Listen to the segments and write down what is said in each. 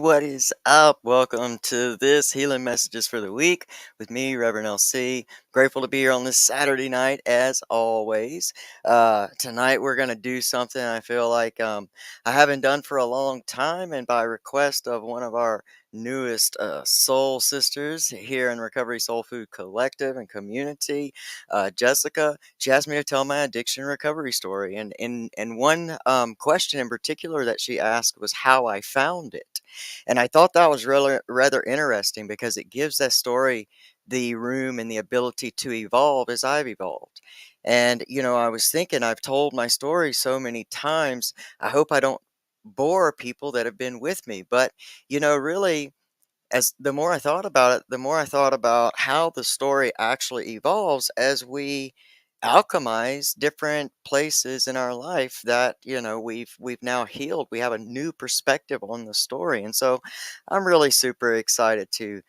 What is up? Welcome to this Healing Messages for the Week with me, Reverend LC. Grateful to be here on this Saturday night, as always. Tonight, we're going to do something I feel like I haven't done for a long time, and by request of one of our newest soul sisters here in Recovery Soul Food Collective and Community, Jessica. She asked me to tell my addiction recovery story, and one question in particular that she asked was how I found it. And I thought that was rather interesting because it gives that story the room and the ability to evolve as I've evolved. And, I was thinking, I've told my story so many times. I hope I don't bore people that have been with me. But, really, as the more I thought about it, the more I thought about how the story actually evolves as we alchemize different places in our life that we've now healed. We have a new perspective on the story, and so I'm really super excited to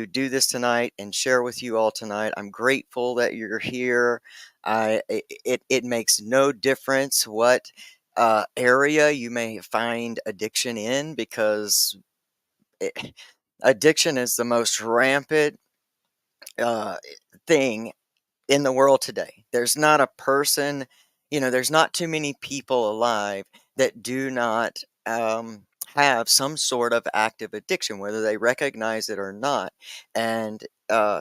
do this tonight and share with you all tonight. I'm grateful that you're here. It makes no difference what area you may find addiction in, because it, addiction is the most rampant uh, thing in the world today. There's not a person, there's not too many people alive that do not have some sort of active addiction, whether they recognize it or not. And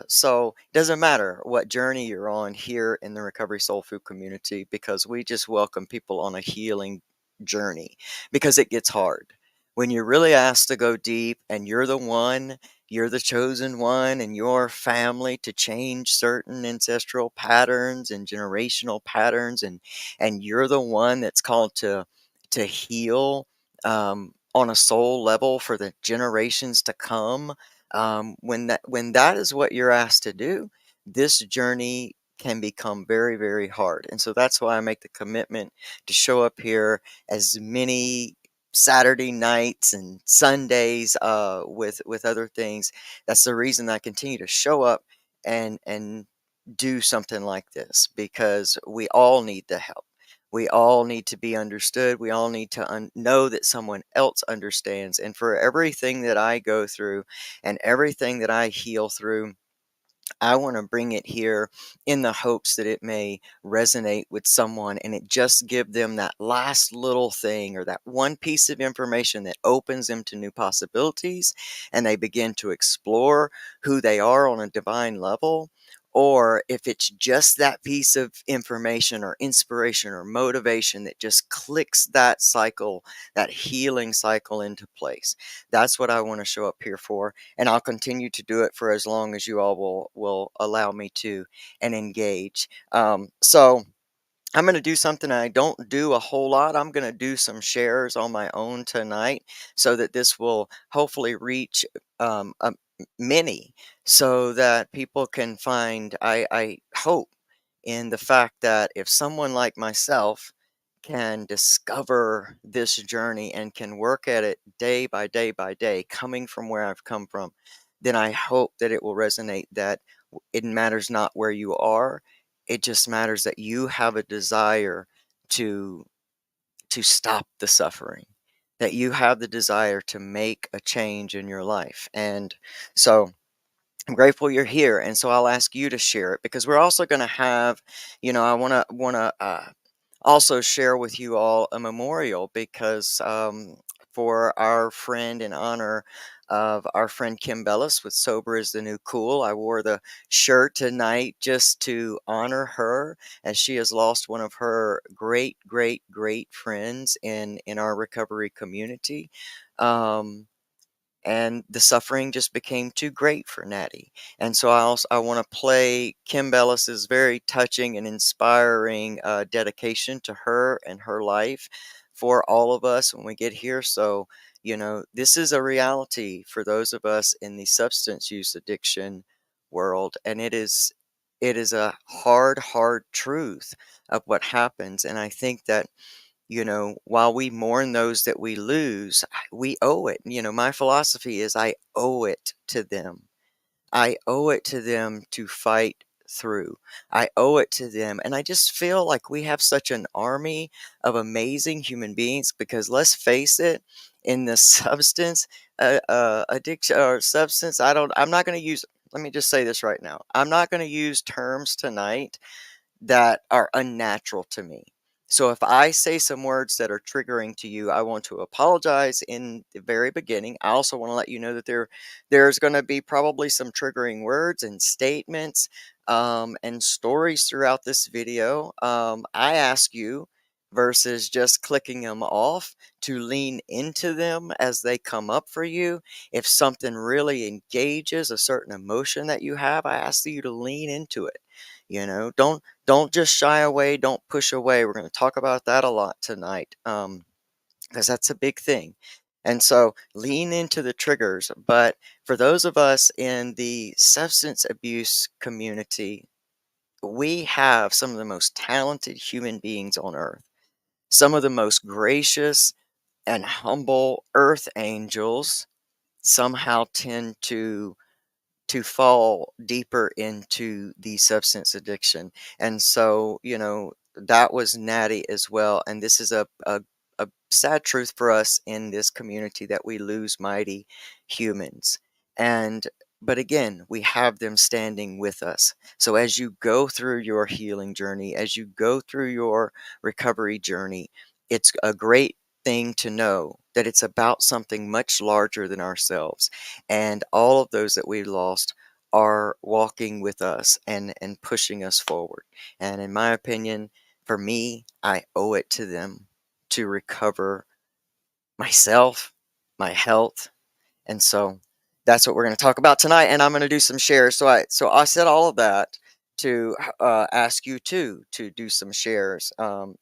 so it doesn't matter what journey you're on here in the Recovery Soul Food community, because we just welcome people on a healing journey, because it gets hard. When you're really asked to go deep and you're the chosen one in your family to change certain ancestral patterns and generational patterns, and you're the one that's called to heal on a soul level for the generations to come. When that is what you're asked to do, this journey can become very, very hard. And so that's why I make the commitment to show up here as many Saturday nights and Sundays with other things. That's the reason I continue to show up and do something like this, because we all need the help. We all need to be understood. We all need to know that someone else understands. And for everything that I go through and everything that I heal through, I want to bring it here in the hopes that it may resonate with someone, and it just give them that last little thing or that one piece of information that opens them to new possibilities, and they begin to explore who they are on a divine level. Or if it's just that piece of information or inspiration or motivation that just clicks that cycle, that healing cycle into place. That's what I want to show up here for, and I'll continue to do it for as long as you all will allow me to and engage. So I'm going to do something I don't do a whole lot. I'm going to do some shares on my own tonight, so that this will hopefully reach many, so that people can find, I hope, in the fact that if someone like myself can discover this journey and can work at it day by day by day, coming from where I've come from, then I hope that it will resonate, that it matters not where you are. It just matters that you have a desire to stop the suffering, that you have the desire to make a change in your life. And so I'm grateful you're here, and so I'll ask you to share it, because we're also going to have, I want to also share with you all a memorial, because for our friend, in honor of our friend Kim Bellis with Sober is the New Cool, I wore the shirt tonight just to honor her, as she has lost one of her great, great, great friends in our recovery community. Um, and the suffering just became too great for Natty. And so I want to play Kim Bellis's very touching and inspiring dedication to her and her life for all of us when we get here. So, this is a reality for those of us in the substance use addiction world, and it is a hard, hard truth of what happens. And I think that, while we mourn those that we lose, we owe it. My philosophy is I owe it to them. I owe it to them to fight through. I owe it to them. And I just feel like we have such an army of amazing human beings, because let's face it, in the substance addiction or substance, I'm not going to use, let me just say this right now. I'm not going to use terms tonight that are unnatural to me. So if I say some words that are triggering to you, I want to apologize in the very beginning. I also want to let you know that there's going to be probably some triggering words and statements and stories throughout this video. I ask you, versus just clicking them off, to lean into them as they come up for you. If something really engages a certain emotion that you have, I ask you to lean into it. Don't just shy away, don't push away. We're going to talk about that a lot tonight, because that's a big thing. And so lean into the triggers. But for those of us in the substance abuse community, we have some of the most talented human beings on earth, some of the most gracious and humble earth angels somehow tend to fall deeper into the substance addiction. And so, that was Natty as well. And this is a sad truth for us in this community, that we lose mighty humans. And but again, we have them standing with us. So as you go through your healing journey, as you go through your recovery journey, it's a great thing to know that it's about something much larger than ourselves. And all of those that we lost are walking with us and pushing us forward. And in my opinion, for me, I owe it to them to recover myself, my health. And so that's what we're going to talk about tonight. And I'm going to do some shares. So I said all of that to ask you too to do some shares,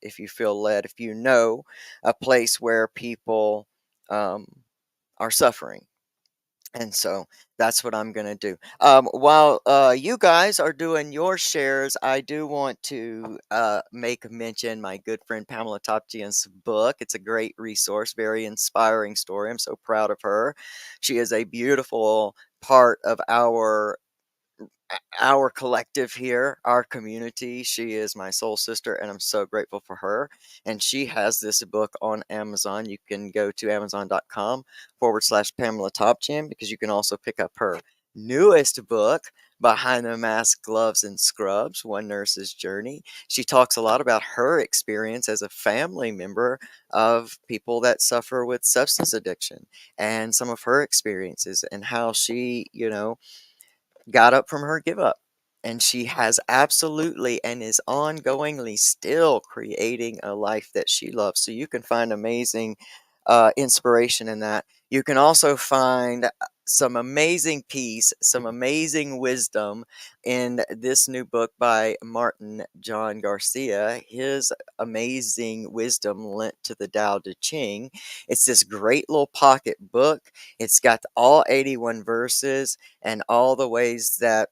if you feel led, if you know a place where people are suffering. And so that's what I'm going to do. While you guys are doing your shares, I do want to make mention my good friend Pamela Topjian's book. It's a great resource, very inspiring story. I'm so proud of her. She is a beautiful part of our collective here, our community. She is my soul sister, and I'm so grateful for her. And she has this book on Amazon. You can go to amazon.com/Pamela Topchin, because you can also pick up her newest book, Behind the Mask, Gloves, and Scrubs, One Nurse's Journey. She talks a lot about her experience as a family member of people that suffer with substance addiction, and some of her experiences, and how she, got up from her give up. And she has absolutely and is ongoingly still creating a life that she loves. So you can find amazing inspiration in that. You can also find some amazing peace, some amazing wisdom in this new book by Martin John Garcia, his amazing wisdom lent to the Tao Te Ching. It's this great little pocket book. It's got all 81 verses and all the ways that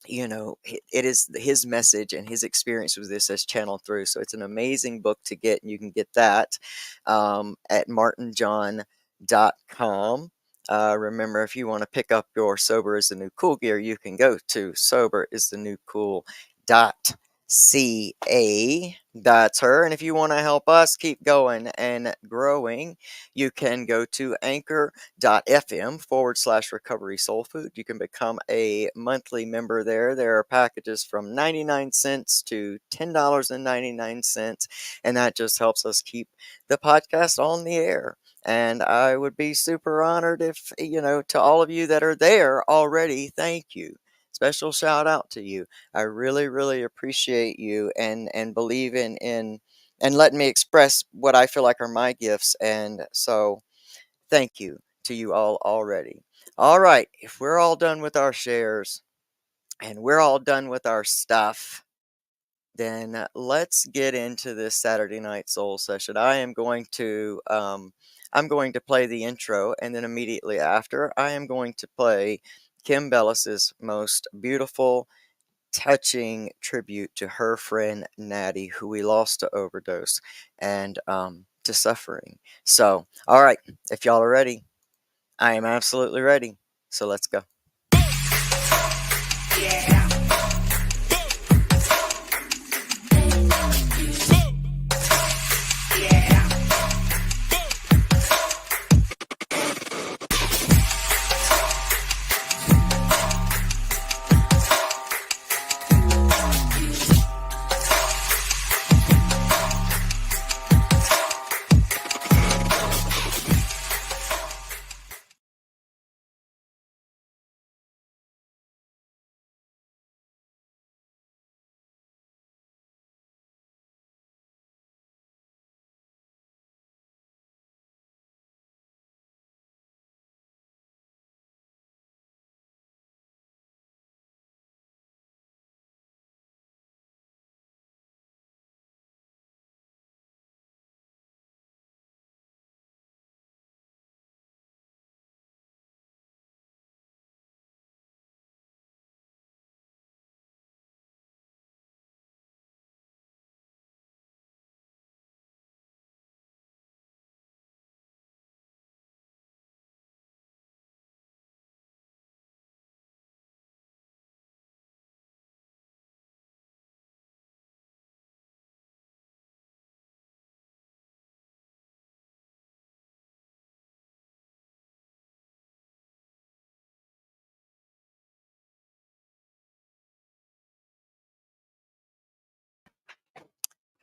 it is his message and his experience with this as channeled through. So it's an amazing book to get, and you can get that at martinjohn.com. Remember, if you want to pick up your Sober is the New Cool gear, you can go to soberistheNewCool.ca. That's her. And if you want to help us keep going and growing, you can go to anchor.fm/recovery soul food. You can become a monthly member there. There are packages from 99 cents to $10.99, and that just helps us keep the podcast on the air. And I would be super honored if, to all of you that are there already, thank you. Special shout out to you. I really, really appreciate you and believe in and letting me express what I feel like are my gifts. And so thank you to you all already. All right. If we're all done with our shares and we're all done with our stuff, then let's get into this Saturday night soul session. I'm going to play the intro, and then immediately after, I am going to play Kim Bellis's most beautiful, touching tribute to her friend Natty, who we lost to overdose and to suffering. So, all right, if y'all are ready, I am absolutely ready. So let's go. Yeah.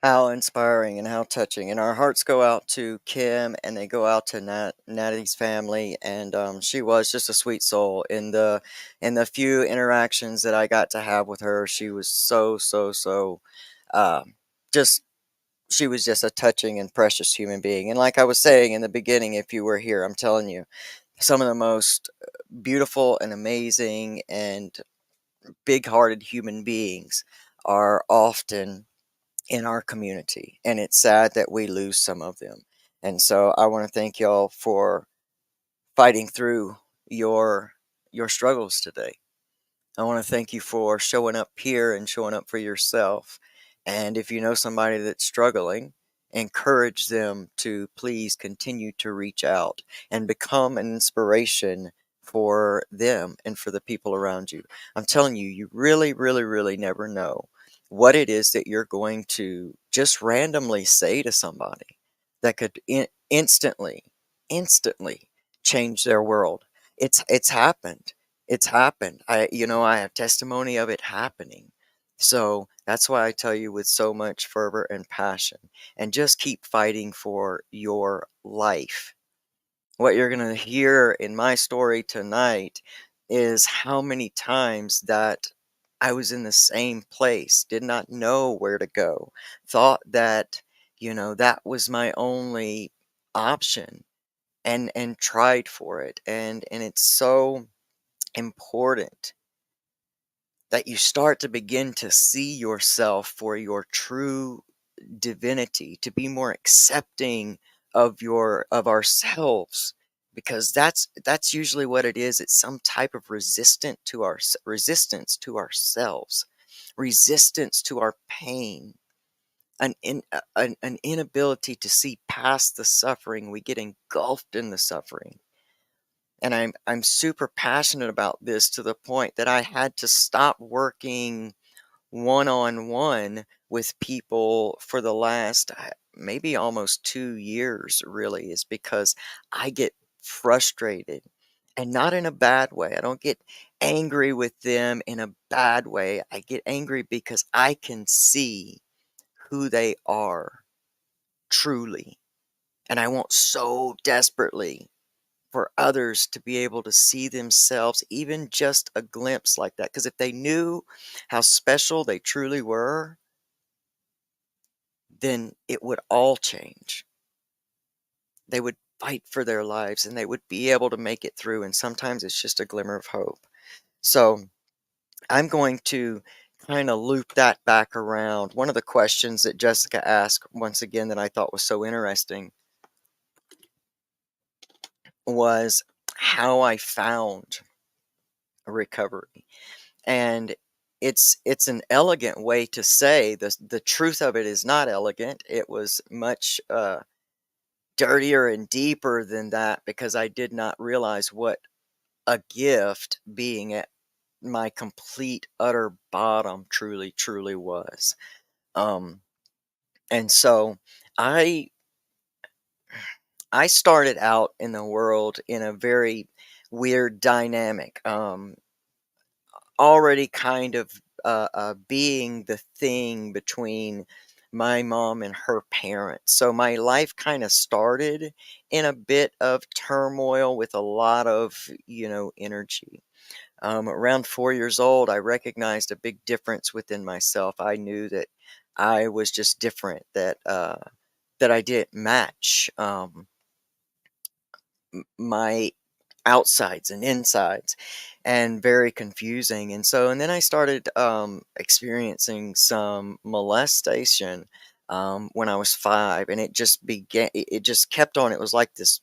How inspiring and how touching. And our hearts go out to Kim and they go out to Natalie's family. And she was just a sweet soul. In the few interactions that I got to have with her, she was so um, just she was just a touching and precious human being. And like I was saying in the beginning, if you were here, I'm telling you, some of the most beautiful and amazing and big-hearted human beings are often in our community, and it's sad that we lose some of them. And so I want to thank y'all for fighting through your your struggles today. I want to thank you for showing up here and showing up for yourself. And if you know somebody that's struggling, encourage them to please continue to reach out and become an inspiration for them and for the people around you. I'm telling you, you really never know what it is that you're going to just randomly say to somebody that could instantly change their world. It's happened. It's happened. I have testimony of it happening. So that's why I tell you with so much fervor and passion, and just keep fighting for your life. What you're going to hear in my story tonight is how many times that I was in the same place, did not know where to go, thought that, that was my only option, and tried for it. And it's so important that you start to begin to see yourself for your true divinity, to be more accepting of ourselves, because that's usually what it is. It's some type of resistance to ourselves, resistance to our pain, an inability to see past the suffering. We get engulfed in the suffering. And I'm super passionate about this to the point that I had to stop working one-on-one with people for the last, maybe almost 2 years, really, is because I get frustrated, and not in a bad way. I don't get angry with them in a bad way. I get angry because I can see who they are truly, and I want so desperately for others to be able to see themselves, even just a glimpse like that. Because if they knew how special they truly were, then it would all change. They would fight for their lives and they would be able to make it through. And sometimes it's just a glimmer of hope. So I'm going to kind of loop that back around. One of the questions that Jessica asked, once again, that I thought was so interesting was how I found a recovery. And it's an elegant way to say the truth of it is not elegant. It was much dirtier and deeper than that, because I did not realize what a gift being at my complete utter bottom truly was. Um, and so I I started out in the world in a very weird dynamic. Already kind of being the thing between my mom and her parents. So my life kind of started in a bit of turmoil with a lot of, energy. Around 4 years old, I recognized a big difference within myself. I knew that I was just different, that I didn't match my outsides and insides, and very confusing. And then I started experiencing some molestation when I was 5, and it just kept on. It was like these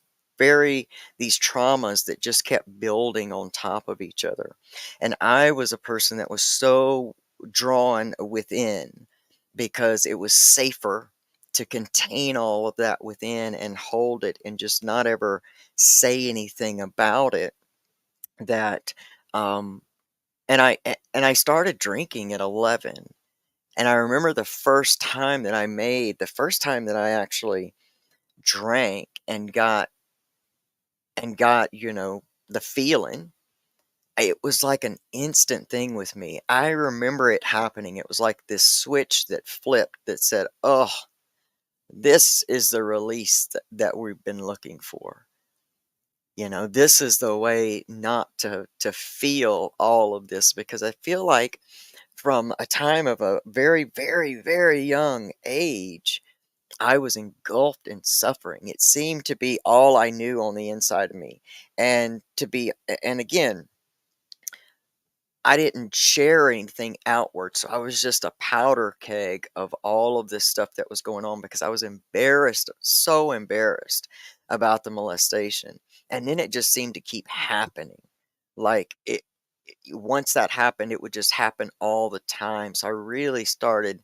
traumas that just kept building on top of each other. And I was a person that was so drawn within, because it was safer to contain all of that within and hold it and just not ever say anything about it. That um and I started drinking at 11. And I remember the first time that I actually drank and got the feeling. it was like an instant thing with me. I remember it happening. It was like this switch that flipped that said, "Oh, this is the release that we've been looking for." This is the way not to feel all of this because I feel like from a time of a very, very, very young age, I was engulfed in suffering. It seemed to be all I knew on the inside of me. And again, I didn't share anything outward, so I was just a powder keg of all of this stuff that was going on because I was embarrassed, so embarrassed about the molestation. And then it just seemed to keep happening. Like once that happened, it would just happen all the time. So I really started,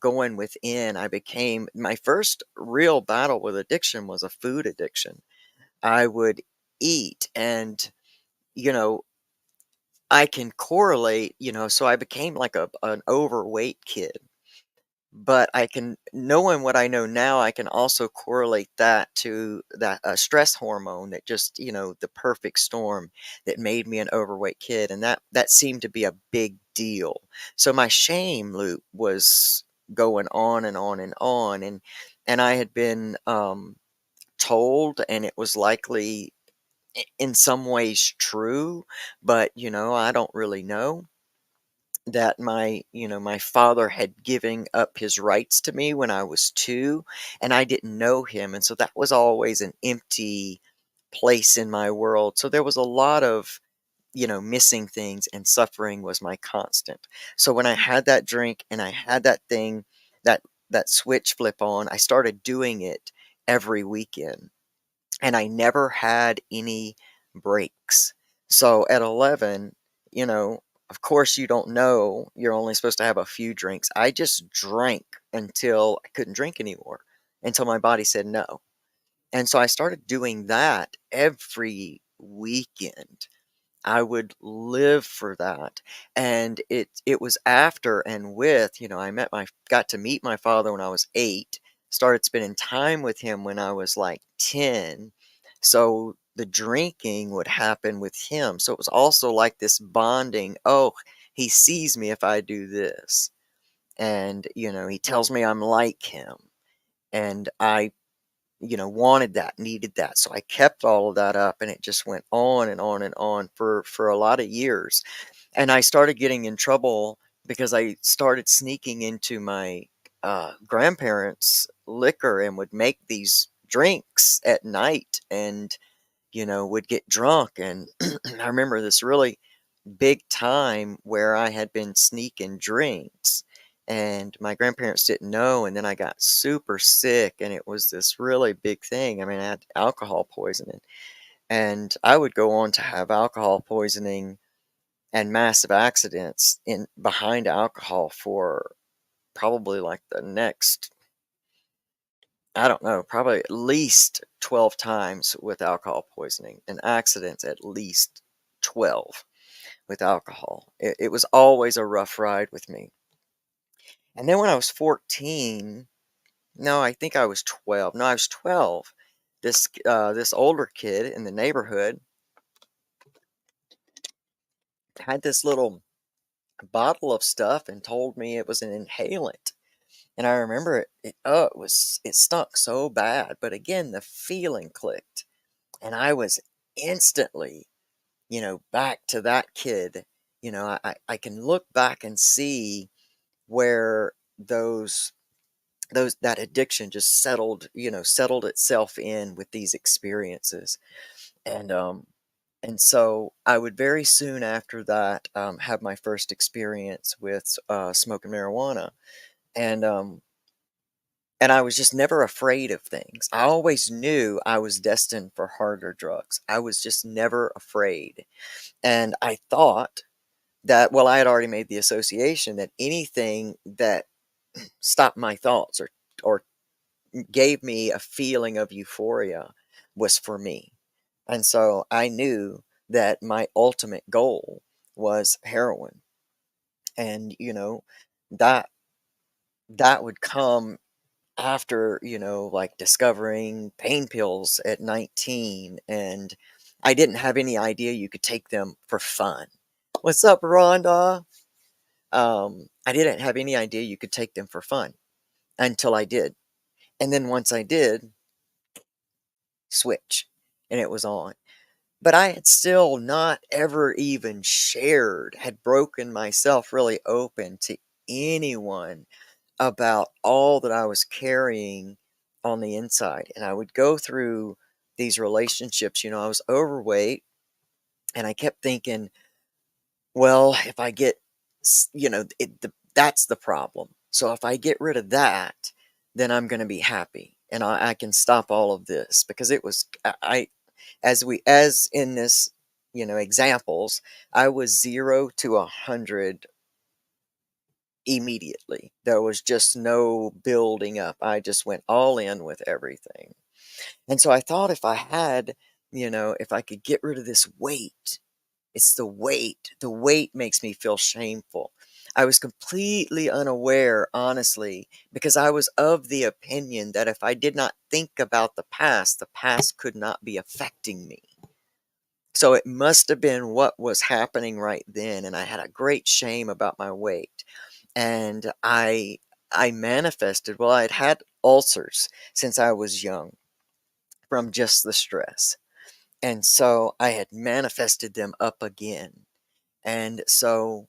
going within. I became my first real battle with addiction was a food addiction. I would eat and, you know, I can correlate, so I became like an overweight kid. But I can knowing what I know now, I can also correlate that to that stress hormone that just, the perfect storm that made me an overweight kid, and that seemed to be a big deal. So my shame loop was going on and on and on, and I had been told, and it was likely in some ways true, but I don't really know that my father had given up his rights to me when I was 2, and I didn't know him, and so that was always an empty place in my world. So there was a lot of, missing things, and suffering was my constant. So when I had that drink and I had that thing, that that switch flip on, I started doing it every weekend and I never had any breaks. So at 11, you know, of course you don't know you're only supposed to have a few drinks. I just drank until I couldn't drink anymore, until my body said no. And so I started doing that every weekend. I would live for that. And it was after and with, I got to meet my father when I was 8, started spending time with him when I was like 10. So the drinking would happen with him. So it was also like this bonding. Oh, he sees me if I do this. And, he tells me I'm like him. And I wanted that, needed that. So I kept all of that up and it just went on and on and on for a lot of years. And I started getting in trouble because I started sneaking into my grandparents' liquor and would make these drinks at night and would get drunk. And I remember this really big time where I had been sneaking drinks and my grandparents didn't know, and then I got super sick and it was this really big thing. I mean, I had alcohol poisoning and I would go on to have alcohol poisoning and massive accidents in behind alcohol for probably like the next, I don't know, probably at least 12 times with alcohol poisoning and accidents at least 12 with alcohol. It was always a rough ride with me. And then when I was 14, no, I think I was 12. No, I was 12. This older kid in the neighborhood had this little bottle of stuff and told me it was an inhalant. And I remember it stunk so bad, but again the feeling clicked and I was instantly, back to that kid. I can look back and see where that addiction just settled itself in with these experiences. And so I would very soon after that have my first experience with smoking marijuana. And um and I was just never afraid of things. I always knew I was destined for harder drugs. I was just never afraid. And I thought that, well, I had already made the association that anything that stopped my thoughts or gave me a feeling of euphoria was for me. And so I knew that my ultimate goal was heroin. And, that that would come after, like discovering pain pills at 19 and I didn't have any idea you could take them for fun. What's up, Rhonda? I didn't have any idea you could take them for fun until I did. And then once I did, switch, and it was on. But I had still not ever even shared, had broken myself really open to anyone about all that I was carrying on the inside. And I would go through these relationships, I was overweight, and I kept thinking, well, if I get, that's the problem. So if I get rid of that, then I'm going to be happy, and I can stop all of this, because it was, as in this, examples, I was 0 to 100 immediately. There was just no building up. I just went all in with everything. And so I thought, if I had, if I could get rid of this weight, it's the weight. The weight makes me feel shameful. I was completely unaware, honestly, because I was of the opinion that if I did not think about the past could not be affecting me. So it must have been what was happening right then, and I had a great shame about my weight. And I manifested, well, I'd had ulcers since I was young from just the stress. And so I had manifested them up again. And so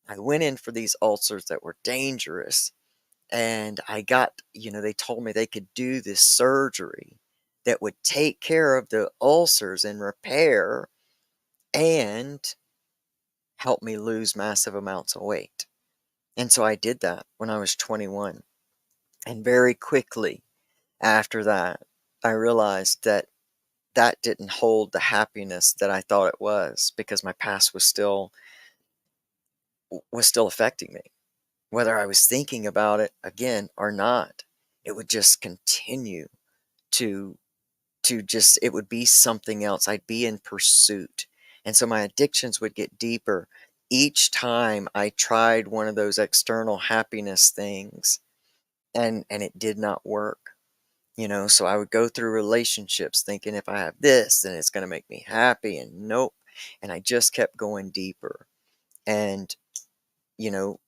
I went in for these ulcers that were dangerous. And I got, they told me they could do this surgery that would take care of the ulcers and repair and help me lose massive amounts of weight. And so I did that when I was 21. And very quickly after that, I realized that that didn't hold the happiness that I thought it was, because my past was still affecting me. Whether I was thinking about it again or not, it would just continue to just, it would be something else. I'd be in pursuit. And so my addictions would get deeper each time I tried one of those external happiness things, and it did not work. So I would go through relationships thinking, if I have this, then it's going to make me happy, and nope. And I just kept going deeper. And, you know,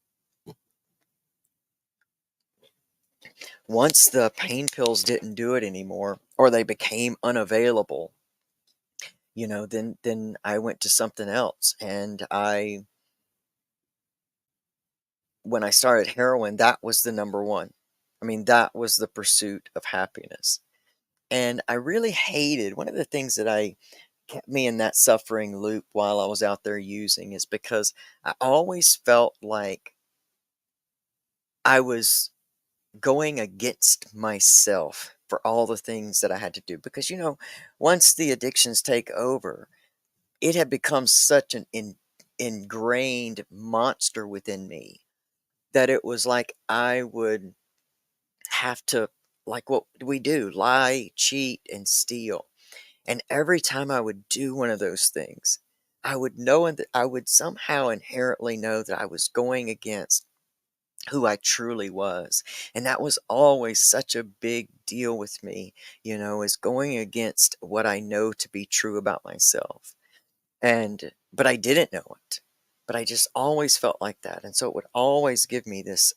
once the pain pills didn't do it anymore, or they became unavailable, then I went to something else. And when I started heroin, that was the number one. I mean, that was the pursuit of happiness. And I really hated, one of the things that I kept me in that suffering loop while I was out there using, is because I always felt like I was going against myself for all the things that I had to do. Because, once the addictions take over, it had become such an ingrained monster within me that it was like I would have to, like what we do, lie, cheat, and steal. And every time I would do one of those things, I would know, and that I would somehow inherently know that I was going against who I truly was. And that was always such a big deal with me, is going against what I know to be true about myself. But I didn't know it. But I just always felt like that. And so it would always give me this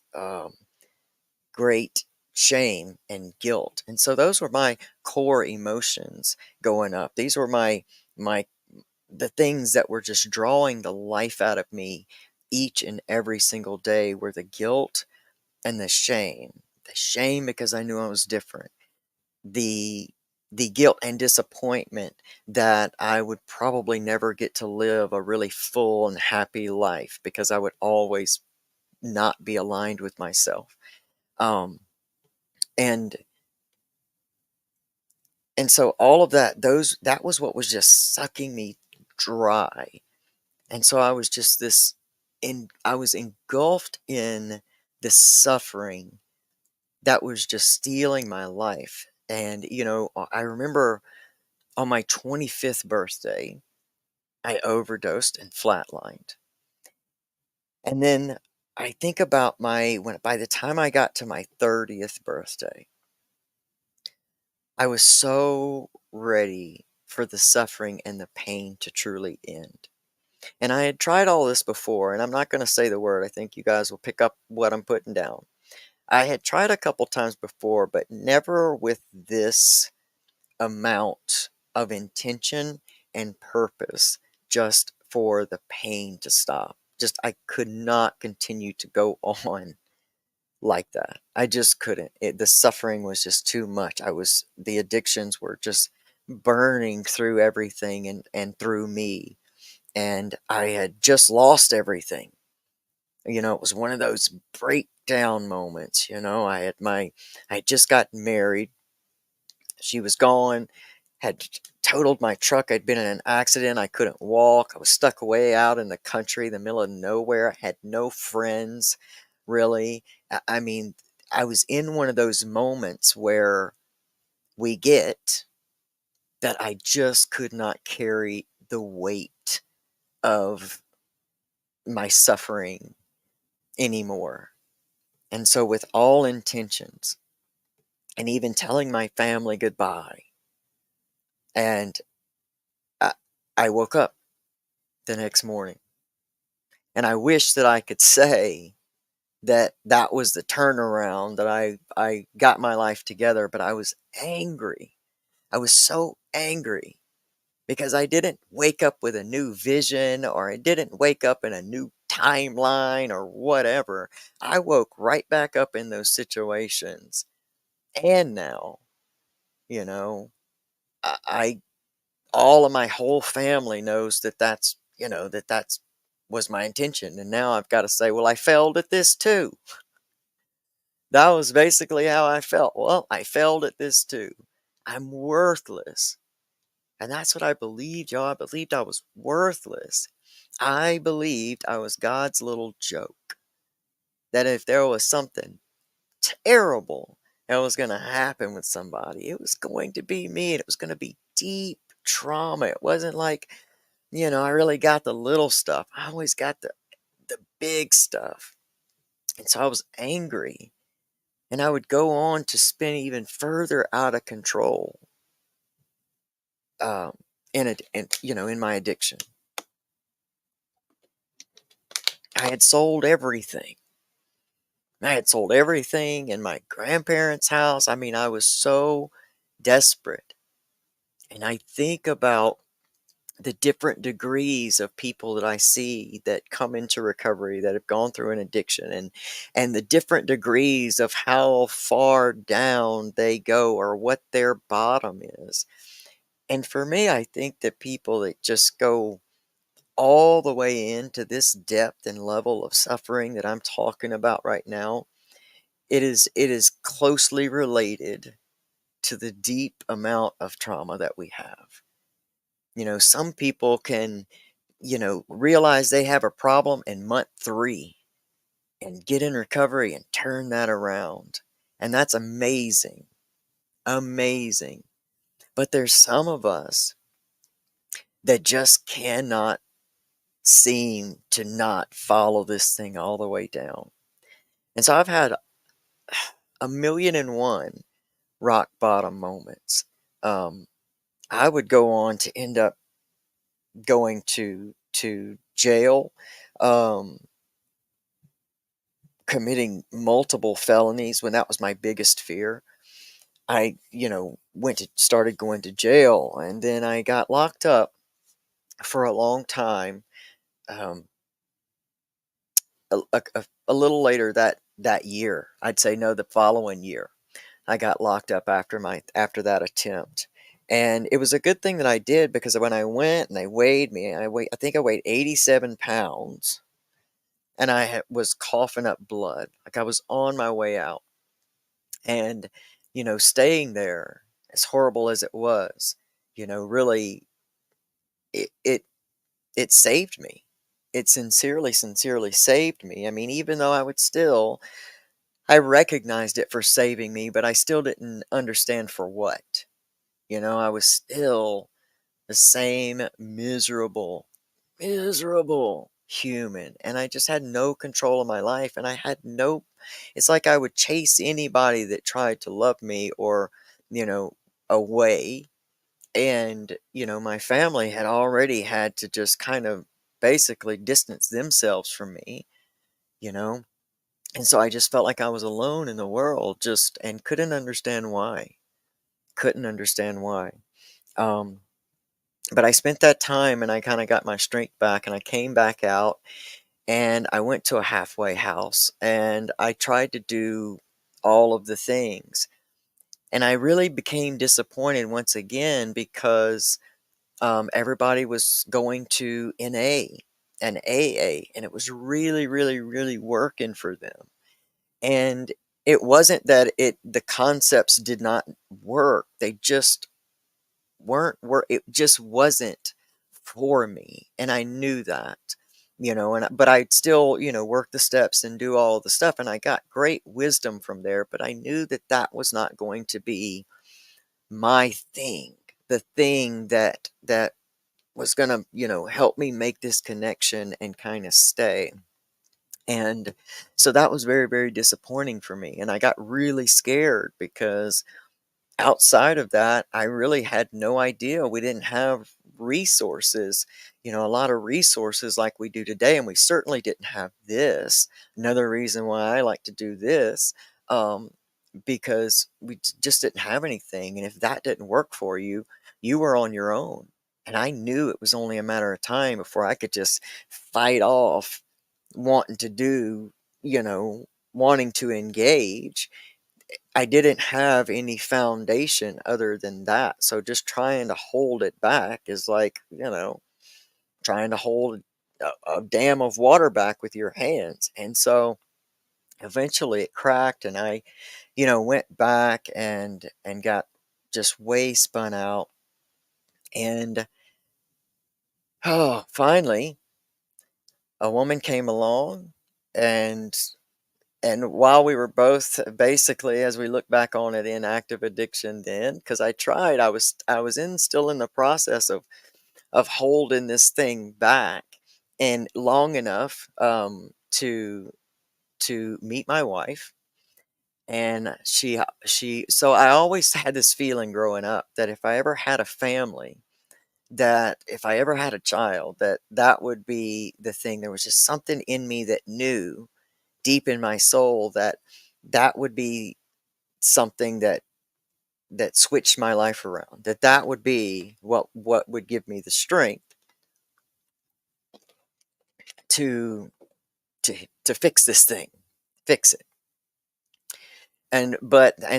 great shame and guilt. And so those were my core emotions going up. These were my the things that were just drawing the life out of me each and every single day, were the guilt and the shame. The shame because I knew I was different. The the guilt and disappointment that I would probably never get to live a really full and happy life, because I would always not be aligned with myself. Um, and and so all of that was what was just sucking me dry. And so I was just I was engulfed in this suffering that was just stealing my life. And I remember on my 25th birthday, I overdosed and flatlined. And then I think about by the time I got to my 30th birthday, I was so ready for the suffering and the pain to truly end. And I had tried all this before, and I'm not going to say the word. I think you guys will pick up what I'm putting down. I had tried a couple times before, but never with this amount of intention and purpose just for the pain to stop. Just, I could not continue to go on like that. I just couldn't. The suffering was just too much. The addictions were just burning through everything and through me. And I had just lost everything. It was one of those breakdown moments. I had just gotten married. She was gone, had totaled my truck. I'd been in an accident. I couldn't walk. I was stuck way out in the country, the middle of nowhere. I had no friends, really. I mean, I was in one of those moments where we get that I just could not carry the weight of my suffering anymore. And so, with all intentions, and even telling my family goodbye, and I, I woke up the next morning, and I wish that I could say that that was the turnaround, that I got my life together, but I was angry. I was so angry because I didn't wake up with a new vision, or I didn't wake up in a new timeline or whatever. I woke right back up in those situations. And now, you know, I all of my whole family knows that that's was my intention. And now I've got to say, well, I failed at this too. That was basically how I felt. Well, I failed at this too. I'm worthless. And that's what I believed, y'all. I believed I was worthless. I believed I was God's little joke. That if there was something terrible that was going to happen with somebody, it was going to be me, and it was going to be deep trauma. It wasn't like, I really got the little stuff. I always got the big stuff. And so I was angry, and I would go on to spin even further out of control, um, in my addiction. I had sold everything. I had sold everything in my grandparents' house. I mean, I was so desperate. And I think about the different degrees of people that I see that come into recovery, that have gone through an addiction, and the different degrees of how far down they go, or what their bottom is. And for me, I think that people that just go all the way into this depth and level of suffering that I'm talking about right now, it is closely related to the deep amount of trauma that we have. Some people can, realize they have a problem in month 3 and get in recovery and turn that around. And that's amazing. Amazing. But there's some of us that just cannot seem to not follow this thing all the way down. And so I've had a million and one rock bottom moments. I would go on to end up going to jail, um, committing multiple felonies when that was my biggest fear. I, started going to jail, and then I got locked up for a long time. Um, a little later that year, I'd say no, the following year, I got locked up after that attempt. And it was a good thing that I did, because when I went and they weighed me, I think I weighed 87 pounds, and I was coughing up blood. Like, I was on my way out. And, staying there, as horrible as it was, really, it it saved me. It sincerely, sincerely saved me. I mean, even though I recognized it for saving me, but I still didn't understand for what. I was still the same miserable human. And I just had no control of my life. And it's like I would chase anybody that tried to love me, or, away. And, my family had already had to just kind of basically distance themselves from me, you know? And so I just felt like I was alone in the world, just and couldn't understand why. Couldn't understand why. Um, but I spent that time and I kind of got my strength back and I came back out and I went to a halfway house and I tried to do all of the things. And I really became disappointed once again because everybody was going to NA and AA, and it was really, really, really working for them. And it wasn't that the concepts did not work. They just weren't work. It just wasn't for me. And I knew that, but I'd still, work the steps and do all the stuff. And I got great wisdom from there, but I knew that that was not going to be my thing, the thing that was gonna, help me make this connection and kind of stay. And so that was very, very disappointing for me. And I got really scared because outside of that, I really had no idea. We didn't have resources, a lot of resources like we do today. And we certainly didn't have this. Another reason why I like to do this, um, because we just didn't have anything. And if that didn't work for you, you were on your own. And I knew it was only a matter of time before I could just fight off wanting to do, you know, wanting to engage. I didn't have any foundation other than that. So just trying to hold it back is like, trying to hold a dam of water back with your hands. And so eventually it cracked and I, went back and got just way spun out. And oh, finally a woman came along and while we were both basically, as we look back on it, in active addiction then, because I tried, I was still in the process of holding this thing back, and long enough to meet my wife, and so I always had this feeling growing up that if I ever had a family, that if I ever had a child, that would be the thing. There was just something in me that knew deep in my soul that that would be something that switched my life around, that would be what would give me the strength to to fix this thing, fix it. And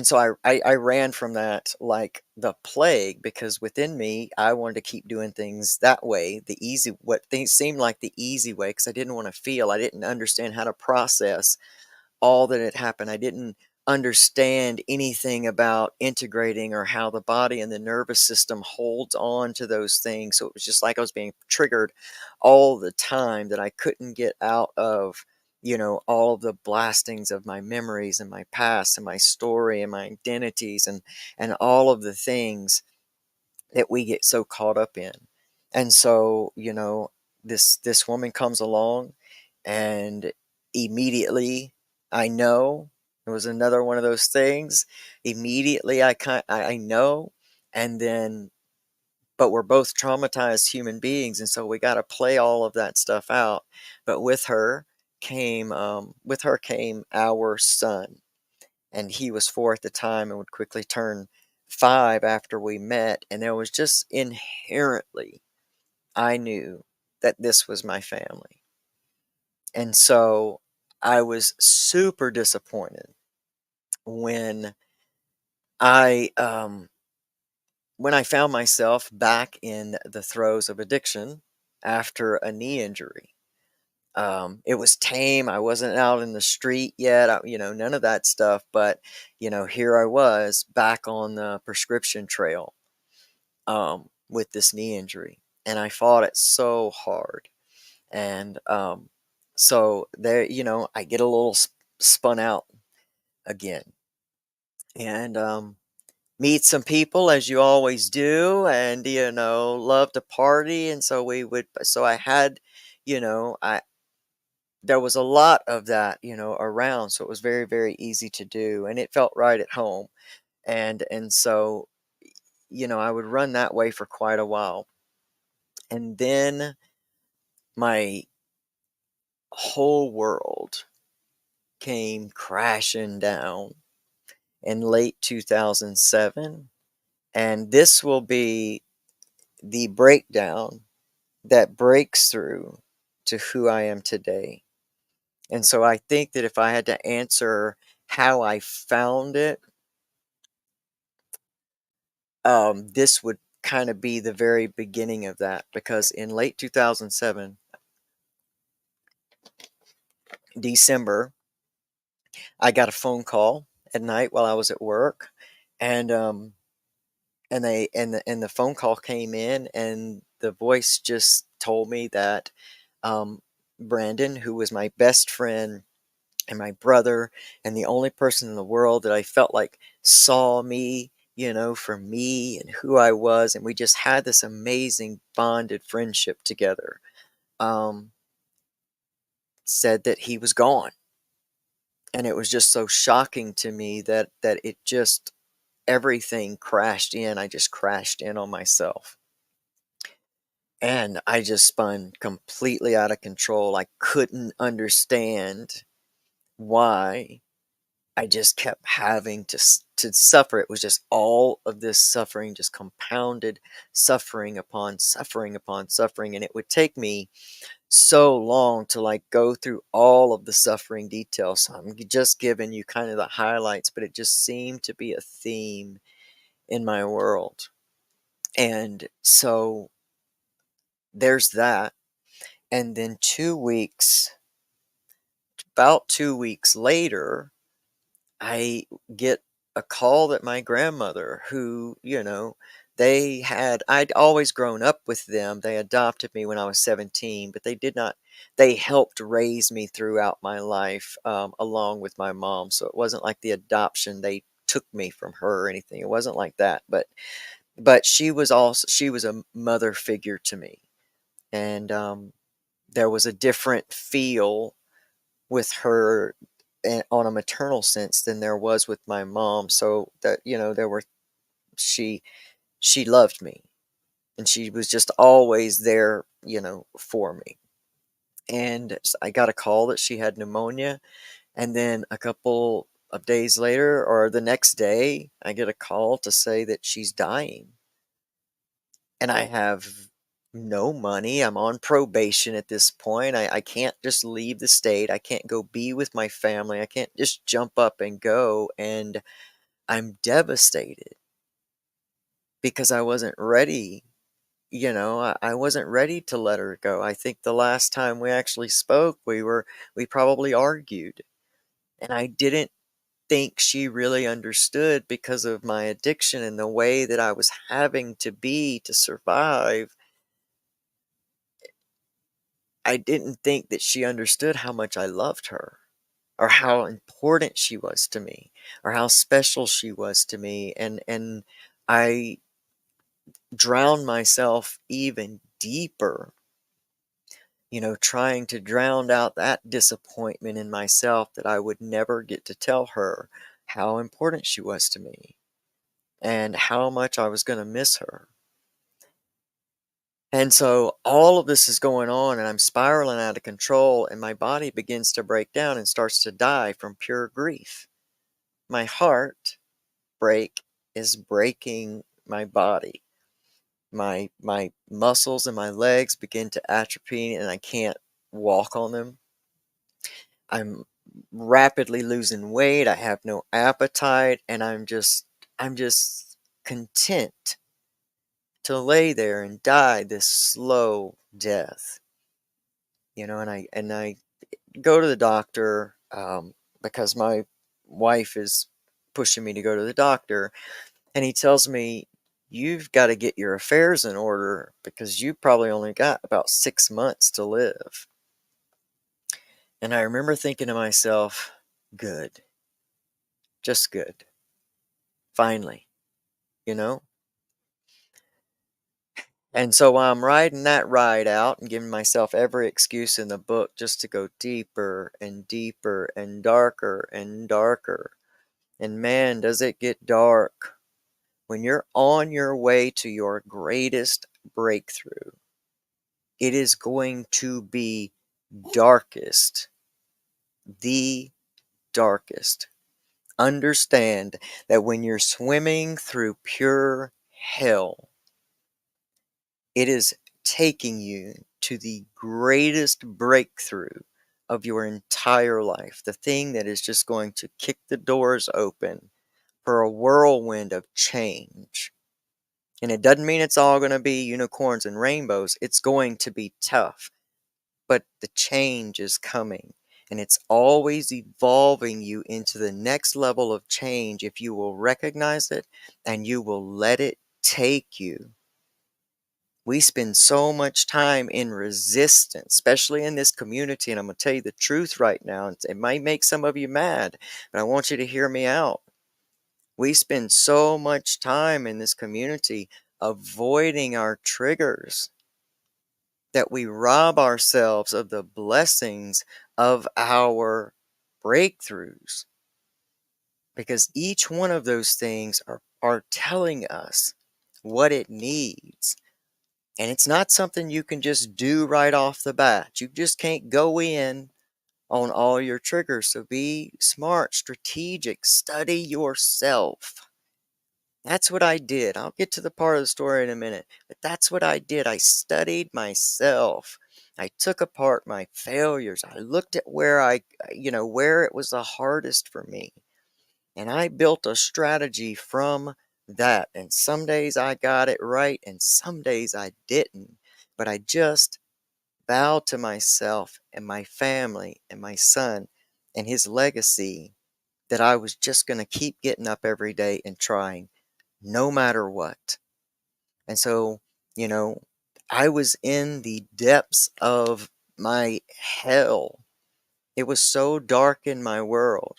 so I ran from that like the plague, because within me I wanted to keep doing things that way, the easy, what things seemed like the easy way, because I didn't want to feel, I didn't understand how to process all that had happened. I didn't understand anything about integrating or how the body and the nervous system holds on to those things. So it was just like I was being triggered all the time, that I couldn't get out of, all the blastings of my memories and my past and my story and my identities and all of the things that we get so caught up in. And so, this woman comes along, and immediately I know it was another one of those things. Immediately I know, and then but we're both traumatized human beings, and so we got to play all of that stuff out. But with her came our son, and he was 4 at the time and would quickly turn 5 after we met, and there was just inherently, I knew that this was my family. And so I was super disappointed when I when I found myself back in the throes of addiction after a knee injury. It was tame. I wasn't out in the street yet, none of that stuff. But, here I was back on the prescription trail, with this knee injury. And I fought it so hard. And so there, I get a little spun out again. And meet some people, as you always do, and, love to party. And so I had, I there was a lot of that, around, so it was very, very easy to do, and it felt right at home. And so, I would run that way for quite a while. And then my whole world came crashing down in late 2007. And this will be the breakdown that breaks through to who I am today. And so I think that if I had to answer how I found it, this would kind of be the very beginning of that, because in late 2007, December, I got a phone call at night while I was at work, and the phone call came in, and the voice just told me that um, Brandon, who was my best friend and my brother, and the only person in the world that I felt like saw me, for me and who I was, and we just had this amazing bonded friendship together, um, said that he was gone. And it was just so shocking to me that it just everything crashed in. I just crashed in on myself. And I just spun completely out of control. I couldn't understand why I just kept having to suffer. It was just all of this suffering, just compounded suffering upon suffering upon suffering. And it would take me so long to like go through all of the suffering details. So I'm just giving you kind of the highlights, but it just seemed to be a theme in my world. And so there's that. And then about 2 weeks later, I get a call that my grandmother, who, I'd always grown up with them. They adopted me when I was 17, but they helped raise me throughout my life, along with my mom. So it wasn't like the adoption, they took me from her or anything. It wasn't like that. But she was a mother figure to me. And there was a different feel with her on a maternal sense than there was with my mom. So that, she she loved me, and she was just always there, for me. And I got a call that she had pneumonia, and then a couple of days later, or the next day, I get a call to say that she's dying. And I have no money. I'm on probation at this point. I can't just leave the state. I can't go be with my family. I can't just jump up and go. And I'm devastated because I wasn't ready. I wasn't ready to let her go. I think the last time we actually spoke, we probably argued. And I didn't think she really understood because of my addiction and the way that I was having to be to survive. I didn't think that she understood how much I loved her, or how important she was to me, or how special she was to me. And I drowned myself even deeper, trying to drown out that disappointment in myself that I would never get to tell her how important she was to me and how much I was going to miss her. And so all of this is going on, and I'm spiraling out of control, and my body begins to break down and starts to die from pure grief. My heart break is breaking my body. My muscles and my legs begin to atrophy, and I can't walk on them. I'm rapidly losing weight. I have no appetite, and I'm just content to lay there and die this slow death. And I go to the doctor, because my wife is pushing me to go to the doctor, and he tells me, you've got to get your affairs in order because you probably only got about 6 months to live. And I remember thinking to myself, good, just good, finally, you know? And so while I'm riding that ride out and giving myself every excuse in the book just to go deeper and deeper and darker and darker, and man, does it get dark. When you're on your way to your greatest breakthrough, it is going to be darkest, the darkest. Understand that when you're swimming through pure hell, it is taking you to the greatest breakthrough of your entire life. The thing that is just going to kick the doors open for a whirlwind of change. And it doesn't mean it's all going to be unicorns and rainbows. It's going to be tough. But the change is coming. And it's always evolving you into the next level of change if you will recognize it and you will let it take you. We spend so much time in resistance, especially in this community. And I'm going to tell you the truth right now. It might make some of you mad, but I want you to hear me out. We spend so much time in this community avoiding our triggers that we rob ourselves of the blessings of our breakthroughs. Because each one of those things are telling us what it needs. And it's not something you can just do right off the bat. You just can't go in on all your triggers. So be smart, strategic, study yourself. That's what I did. I'll get to the part of the story in a minute, but that's what I did. I studied myself. I took apart my failures. I looked at where where it was the hardest for me. And I built a strategy from that. And some days I got it right, and some days I didn't. But I just vowed to myself and my family and my son and his legacy that I was just going to keep getting up every day and trying, no matter what. And so, you know, I was in the depths of my hell. It was so dark in my world.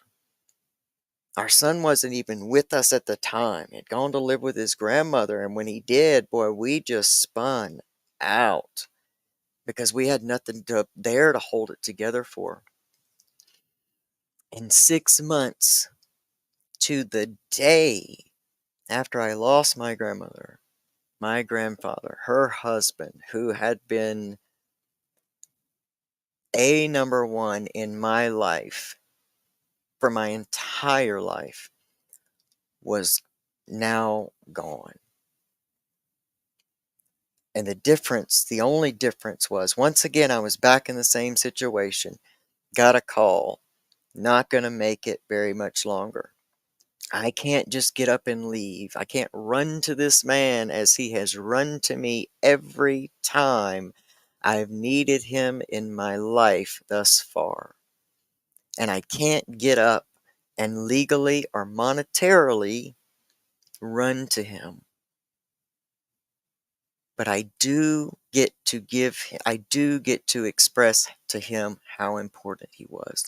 Our son wasn't even with us at the time. He'd gone to live with his grandmother, and when he did, boy, we just spun out because we had nothing there to hold it together for. In 6 months to the day after I lost my grandmother, my grandfather, her husband, who had been a number one in my life for my entire life, was now gone. And the only difference was, once again, I was back in the same situation. Got a call. Not going to make it very much longer. I can't just get up and leave. I can't run to this man as he has run to me every time I've needed him in my life thus far. And I can't get up and legally or monetarily run to him. But I do get to express to him how important he was.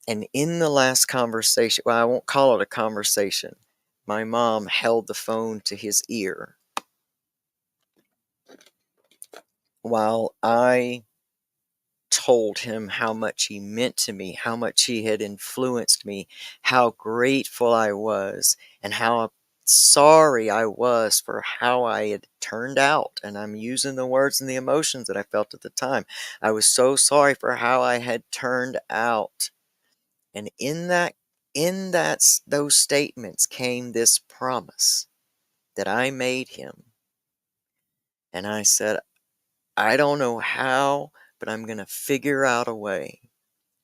And in the last conversation, well, I won't call it a conversation, my mom held the phone to his ear while I told him how much he meant to me, how much he had influenced me, how grateful I was, and how sorry I was for how I had turned out. And I'm using the words and the emotions that I felt at the time. I was so sorry for how I had turned out. And those statements came this promise that I made him. And I said, I don't know how, but I'm going to figure out a way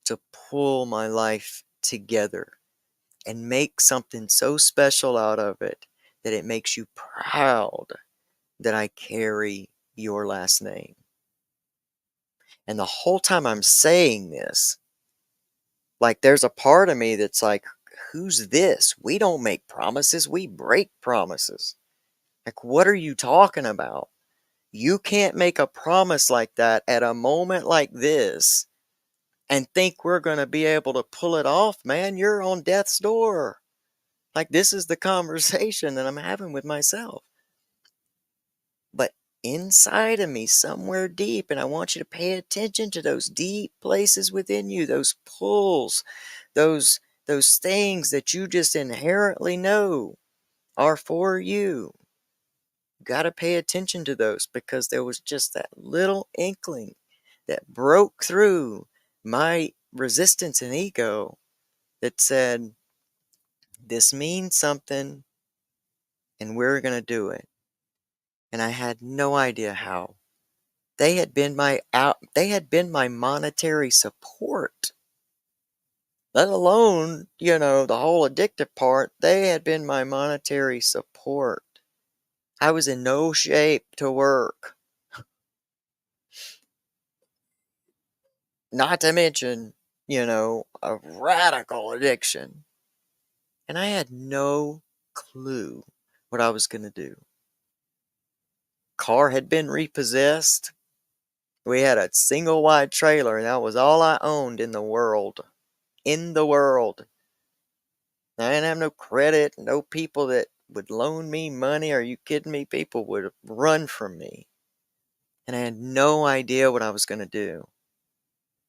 to pull my life together and make something so special out of it that it makes you proud that I carry your last name. And the whole time I'm saying this, like, there's a part of me that's like, who's this? We don't make promises, we break promises. Like, what are you talking about? You can't make a promise like that at a moment like this and think we're going to be able to pull it off, man. You're on death's door. Like, this is the conversation that I'm having with myself. But inside of me, somewhere deep, and I want you to pay attention to those deep places within you, those pulls, those things that you just inherently know. are for you. Got to pay attention to those because there was just that little inkling that broke through my resistance and ego that said, this means something and we're going to do it. And I had no idea how. They had been my monetary support, let alone, the whole addictive part. They had been my monetary support. I was in no shape to work. Not to mention, a radical addiction. And I had no clue what I was going to do. Car had been repossessed. We had a single wide trailer, and that was all I owned in the world. In the world. I didn't have no credit, no people that would loan me money. Are you kidding me? People would run from me. And I had no idea what I was going to do.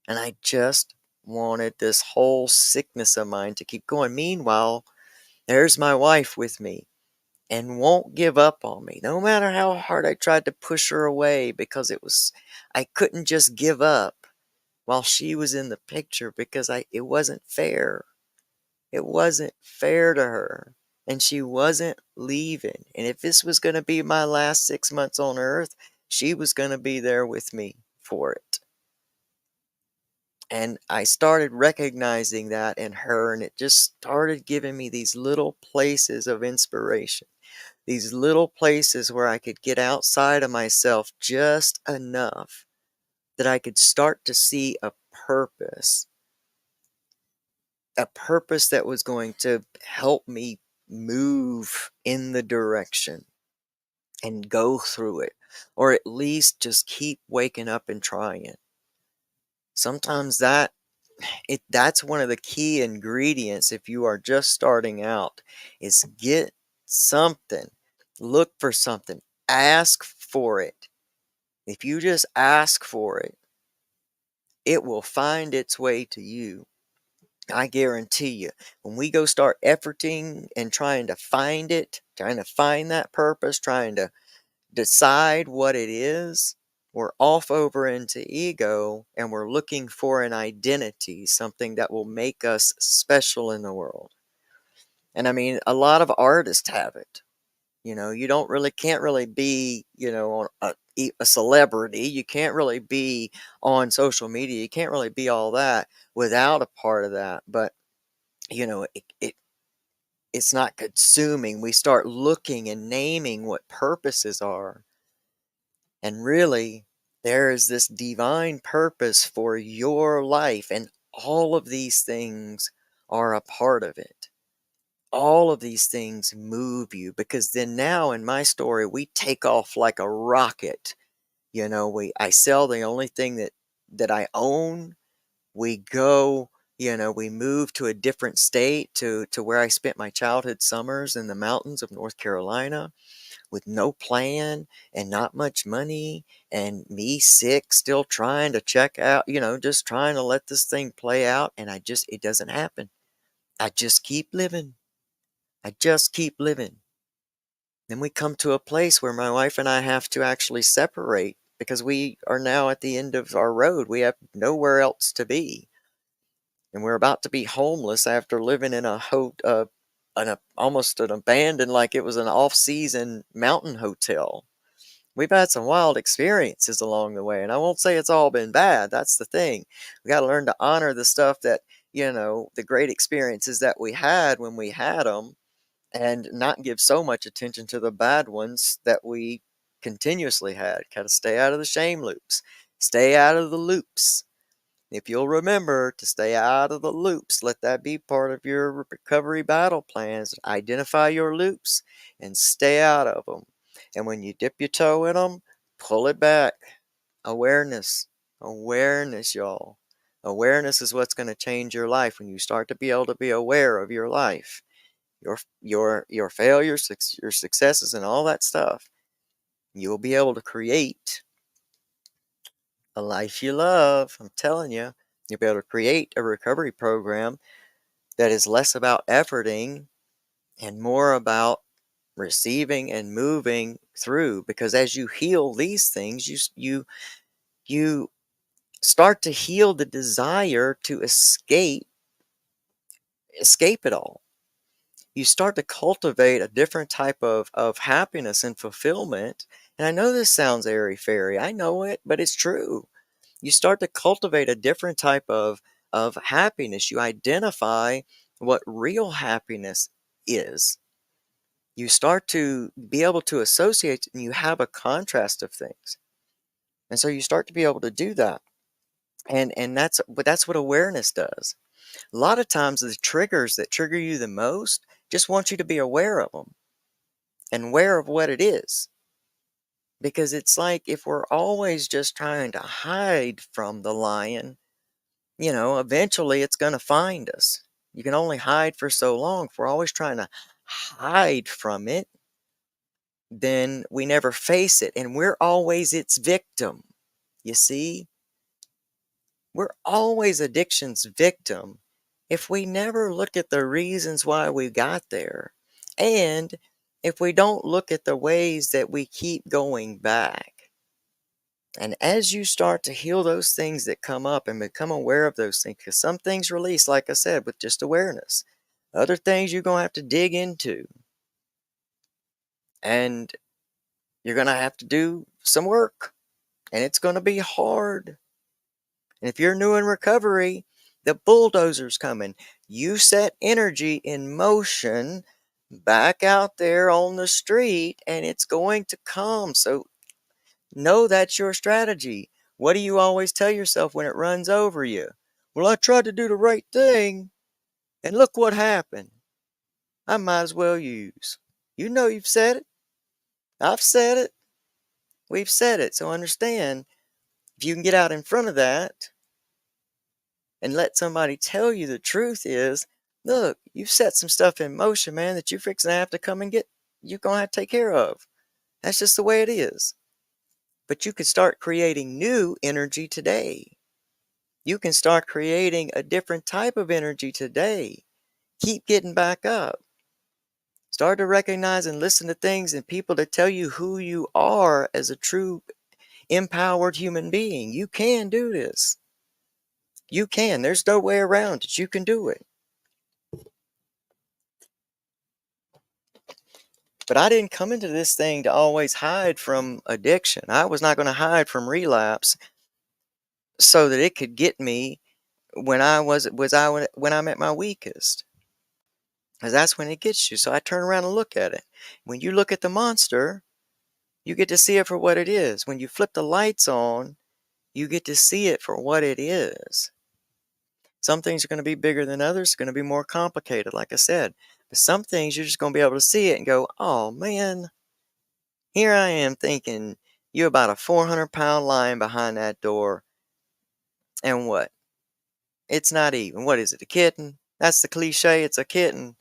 And I just wanted this whole sickness of mine to keep going. Meanwhile, there's my wife with me and won't give up on me, no matter how hard I tried to push her away, because I couldn't just give up while she was in the picture, because it wasn't fair. It wasn't fair to her. And she wasn't leaving. And if this was going to be my last 6 months on earth, she was going to be there with me for it. And I started recognizing that in her, and it just started giving me these little places of inspiration, these little places where I could get outside of myself just enough that I could start to see a purpose that was going to help me move in the direction and go through it, or at least just keep waking up and trying. Sometimes that's one of the key ingredients if you are just starting out, is get something, look for something, ask for it. If you just ask for it, it will find its way to you. I guarantee you, when we go start efforting and trying to find it, trying to find that purpose, trying to decide what it is, we're off over into ego, and we're looking for an identity, something that will make us special in the world. And I mean, a lot of artists have it. You can't really be, on a celebrity. You can't really be on social media. You can't really be all that without a part of that. But, it's not consuming. We start looking and naming what purposes are. And really, there is this divine purpose for your life. And all of these things are a part of it. All of these things move you, because then now in my story, we take off like a rocket. I sell the only thing that I own. We go, we move to a different state, to where I spent my childhood summers in the mountains of North Carolina, with no plan and not much money, and me sick, still trying to check out, just trying to let this thing play out. And it doesn't happen. I just keep living. I just keep living. Then we come to a place where my wife and I have to actually separate, because we are now at the end of our road. We have nowhere else to be. And we're about to be homeless after living in almost an abandoned, like it was an off-season mountain hotel. We've had some wild experiences along the way, and I won't say it's all been bad. That's the thing. We got to learn to honor the stuff that, the great experiences that we had when we had them, and not give so much attention to the bad ones that we continuously had. Got to stay out of the shame loops. Stay out of the loops. If you'll remember to stay out of the loops, let that be part of your recovery battle plans. Identify your loops and stay out of them. And when you dip your toe in them, pull it back. Awareness. Awareness, y'all. Awareness is what's going to change your life. When you start to be able to be aware of your life, your failures, your successes, and all that stuff, you'll be able to create a life you love. I'm telling you, you'll be able to create a recovery program that is less about efforting and more about receiving and moving through, because as you heal these things, you start to heal the desire to escape it all. You start to cultivate a different type of happiness and fulfillment. And I know this sounds airy fairy. I know it, but it's true. You start to cultivate a different type of happiness. You identify what real happiness is. You start to be able to associate, and you have a contrast of things. And so you start to be able to do that. And that's what awareness does. A lot of times the triggers that trigger you the most just want you to be aware of them and aware of what it is. Because it's like if we're always just trying to hide from the lion, eventually it's going to find us. You can only hide for so long. If we're always trying to hide from it, then we never face it, and we're always its victim. You see? We're always addiction's victim if we never look at the reasons why we got there, and if we don't look at the ways that we keep going back. And as you start to heal those things that come up and become aware of those things, because some things release, like I said, with just awareness. Other things you're going to have to dig into. And you're going to have to do some work. And it's going to be hard. And if you're new in recovery, the bulldozer's coming. You set energy in motion back out there on the street, and it's going to come. So know that's your strategy. What do you always tell yourself when it runs over you? Well, I tried to do the right thing, and look what happened. I might as well use. You know you've said it. I've said it. We've said it. So understand, if you can get out in front of that and let somebody tell you the truth is, look, you've set some stuff in motion, man, that you're fixing to have to come and get, you're going to have to take care of. That's just the way it is. But you can start creating new energy today. You can start creating a different type of energy today. Keep getting back up. Start to recognize and listen to things and people that tell you who you are as a true empowered human being. You can do this. You can. There's no way around it. You can do it. But I didn't come into this thing to always hide from addiction. I was not going to hide from relapse so that it could get me when when I'm at my weakest. Because that's when it gets you. So I turn around and look at it. When you look at the monster, you get to see it for what it is. When you flip the lights on, you get to see it for what it is. Some things are going to be bigger than others, going to be more complicated, like I said. But some things you're just going to be able to see it and go, oh man, here I am thinking you're about a 400-pound lion behind that door. And what? It's not even. What is it, a kitten? That's the cliche, it's a kitten.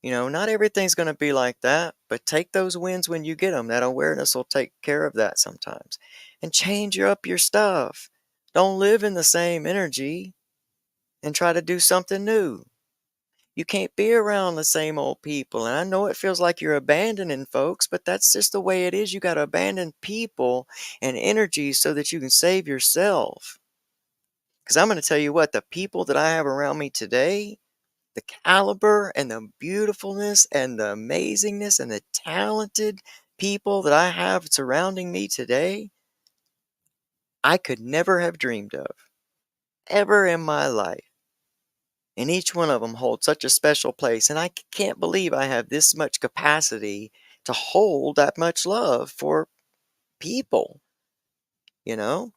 Not everything's going to be like that, but take those wins when you get them. That awareness will take care of that sometimes. And change up your stuff. Don't live in the same energy and try to do something new. You can't be around the same old people. And I know it feels like you're abandoning folks, but that's just the way it is. You got to abandon people and energy so that you can save yourself. Because I'm going to tell you what, the people that I have around me today, the caliber and the beautifulness and the amazingness and the talented people that I have surrounding me today, I could never have dreamed of ever in my life. And each one of them holds such a special place. And I can't believe I have this much capacity to hold that much love for people. You know,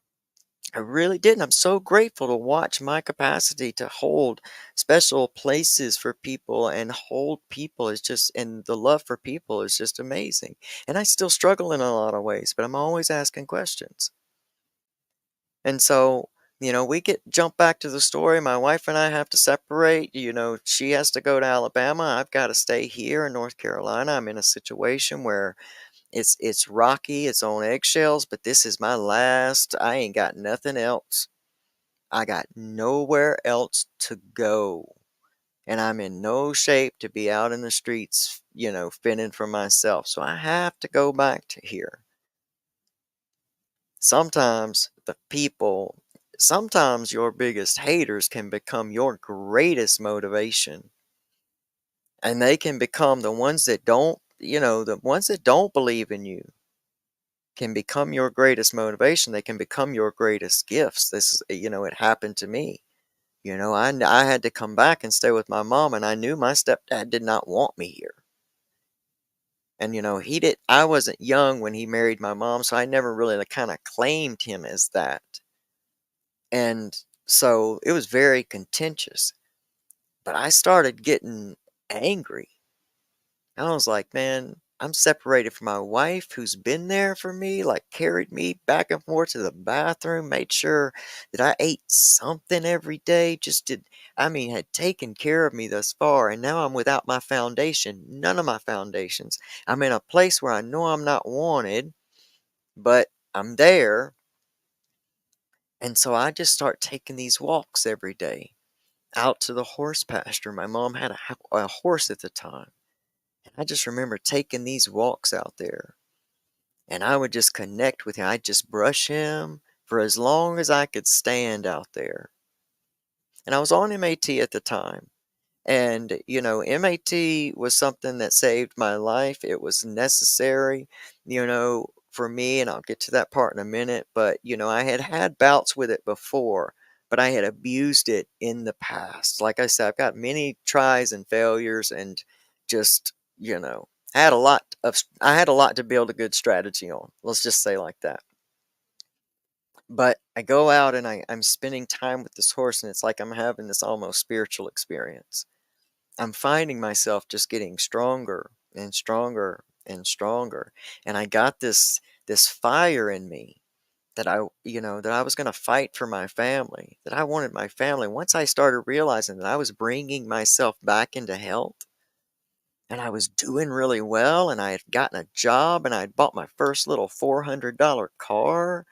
I really didn't. I'm so grateful to watch my capacity to hold special places for people and hold people is just, and the love for people is just amazing. And I still struggle in a lot of ways, but I'm always asking questions. And so, we get jump back to the story. My wife and I have to separate. She has to go to Alabama. I've got to stay here in North Carolina. I'm in a situation where it's rocky, it's on eggshells, but this is my last. I ain't got nothing else. I got nowhere else to go. And I'm in no shape to be out in the streets fending for myself. So I have to go back to here. Sometimes sometimes your biggest haters can become your greatest motivation. And they can become the ones that the ones that don't believe in you can become your greatest motivation. They can become your greatest gifts. It happened to me. I had to come back and stay with my mom, and I knew my stepdad did not want me here. And I wasn't young when he married my mom, so I never really kind of claimed him as that. And so it was very contentious. But I started getting angry. I was like, man, I'm separated from my wife who's been there for me, like carried me back and forth to the bathroom, made sure that I ate something every day, had taken care of me thus far. And now I'm without my foundation, none of my foundations. I'm in a place where I know I'm not wanted, but I'm there. And so I just start taking these walks every day out to the horse pasture. My mom had a horse at the time. And I just remember taking these walks out there, and I would just connect with him. I'd just brush him for as long as I could stand out there. And I was on MAT at the time. And, MAT was something that saved my life. It was necessary, for me, and I'll get to that part in a minute. But, I had had bouts with it before, but I had abused it in the past. Like I said, I've got many tries and failures, and just, I had a lot to build a good strategy on. Let's just say like that. But I go out and I'm spending time with this horse, and it's like I'm having this almost spiritual experience. I'm finding myself just getting stronger and stronger and stronger. And I got this fire in me that I was going to fight for my family, that I wanted my family. Once I started realizing that I was bringing myself back into health, and I was doing really well, and I had gotten a job, and I had bought my first little $400 car,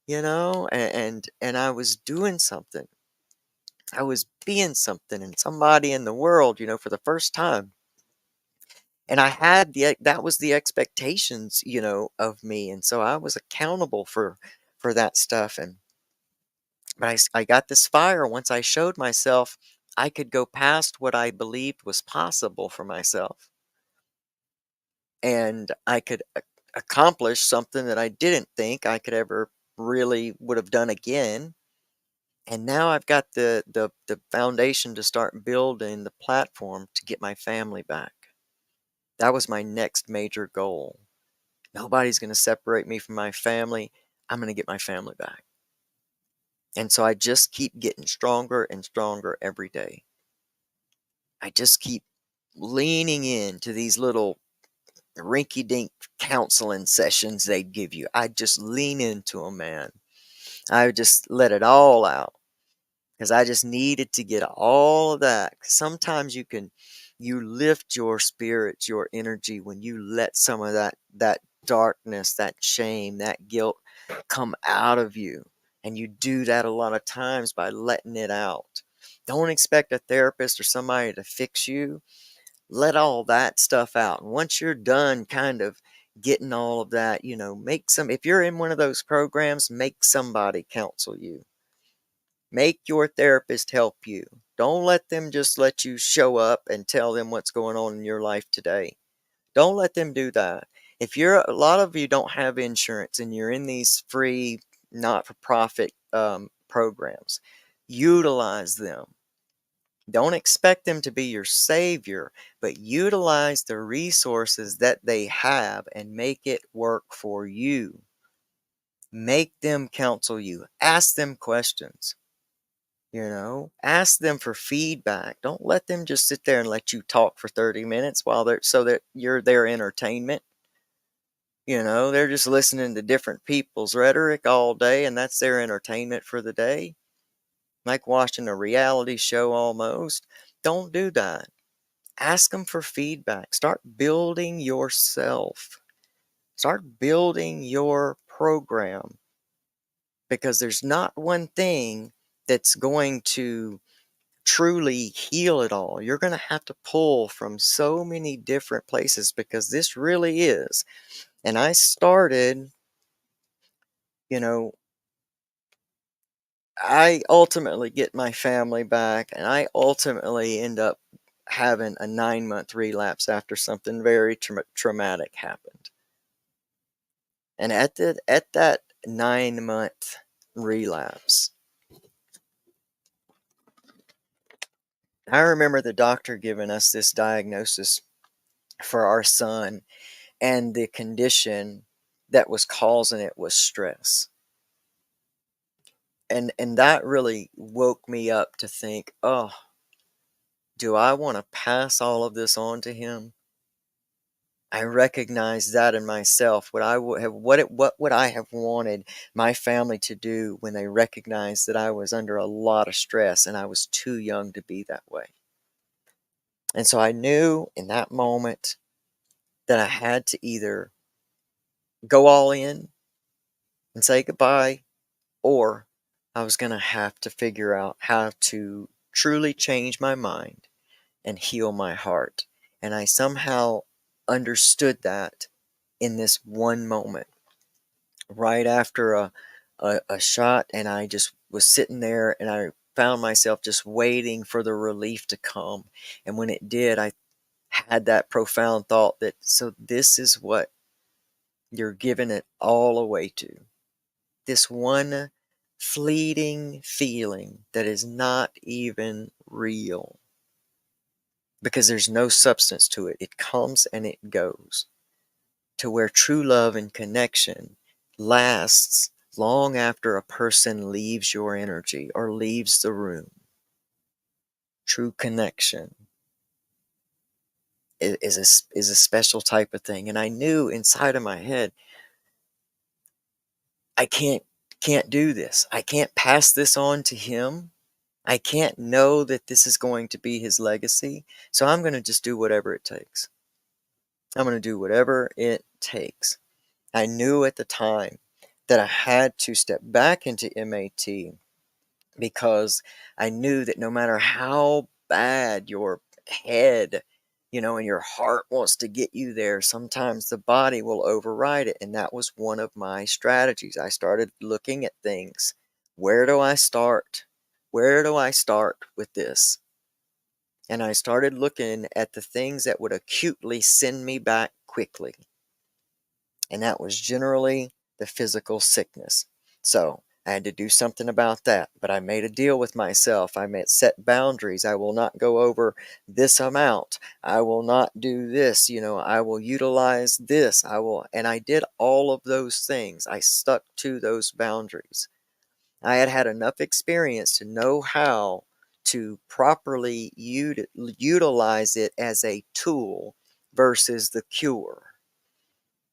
and I was doing something. I was being something and somebody in the world, for the first time. And I had that was the expectations, of me, and so I was accountable for that stuff. And but I got this fire. Once I showed myself I could go past what I believed was possible for myself, and I could accomplish something that I didn't think I could ever really would have done again. And now I've got the foundation to start building the platform to get my family back. That was my next major goal. Nobody's going to separate me from my family. I'm going to get my family back. And so I just keep getting stronger and stronger every day. I just keep leaning into these little rinky dink counseling sessions they'd give you. I just lean into them, man. I would just let it all out, because I just needed to get all of that. Sometimes you lift your spirits, your energy, when you let some of that darkness, that shame, that guilt come out of you. And you do that a lot of times by letting it out. Don't expect a therapist or somebody to fix you. Let all that stuff out. And once you're done kind of getting all of that, if you're in one of those programs, make somebody counsel you. Make your therapist help you. Don't let them just let you show up and tell them what's going on in your life today. Don't let them do that. A lot of you don't have insurance and you're in these free, not-for-profit programs, utilize them. Don't expect them to be your savior, but utilize the resources that they have and make it work for you. Make them counsel you. Ask them questions. Ask them for feedback. Don't let them just sit there and let you talk for 30 minutes so that you're their entertainment. They're just listening to different people's rhetoric all day, and that's their entertainment for the day. Like watching a reality show almost. Don't do that. Ask them for feedback. Start building yourself. Start building your program, because there's not one thing that's going to truly heal it all, you're going to have to pull from so many different places because this really is. And I started, you know, I ultimately get my family back, and I ultimately end up having a 9-month relapse after something very traumatic happened. And at that 9-month relapse, I remember the doctor giving us this diagnosis for our son, and the condition that was causing it was stress. And that really woke me up to think, oh, do I want to pass all of this on to him? I recognize that in myself. What I would have, what would I have wanted my family to do when they recognized that I was under a lot of stress and I was too young to be that way? And so I knew in that moment that I had to either go all in and say goodbye, or I was going to have to figure out how to truly change my mind and heal my heart. And I somehow understood that in this one moment, right after a shot, and I just was sitting there and I found myself just waiting for the relief to come. And when it did, I had that profound thought that, so this is what you're giving it all away to. This one fleeting feeling that is not even real because there's no substance to it. It comes and it goes. To where true love and connection lasts long after a person leaves your energy or leaves the room. True connection is a special type of thing. And I knew inside of my head, I can't do this. I can't pass this on to him. I can't know that this is going to be his legacy. So I'm going to just do whatever it takes. I'm going to do whatever it takes. I knew at the time that I had to step back into MAT because I knew that no matter how bad your head, and your heart wants to get you there, sometimes the body will override it. And that was one of my strategies. I started looking at things. Where do I start? Where do I start with this? And I started looking at the things that would acutely send me back quickly. And that was generally the physical sickness. So I had to do something about that. But I made a deal with myself. I made set boundaries. I will not go over this amount. I will not do this. I will utilize this. And I did all of those things. I stuck to those boundaries. I had had enough experience to know how to properly utilize it as a tool versus the cure.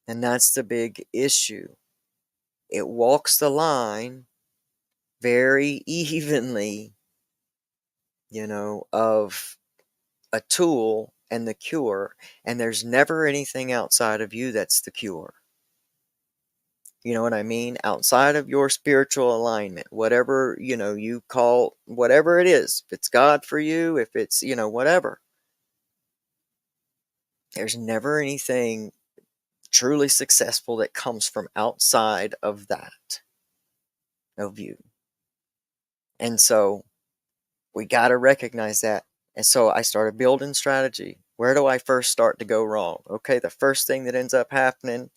And that's the big issue. It walks the line very evenly, of a tool and the cure. And there's never anything outside of you that's the cure. You know what I mean? Outside of your spiritual alignment, whatever, you call, whatever it is, if it's God for you, if it's, whatever, there's never anything truly successful that comes from outside of that, of you. And so we got to recognize that. And so I started building strategy. Where do I first start to go wrong? Okay, the first thing that ends up happening,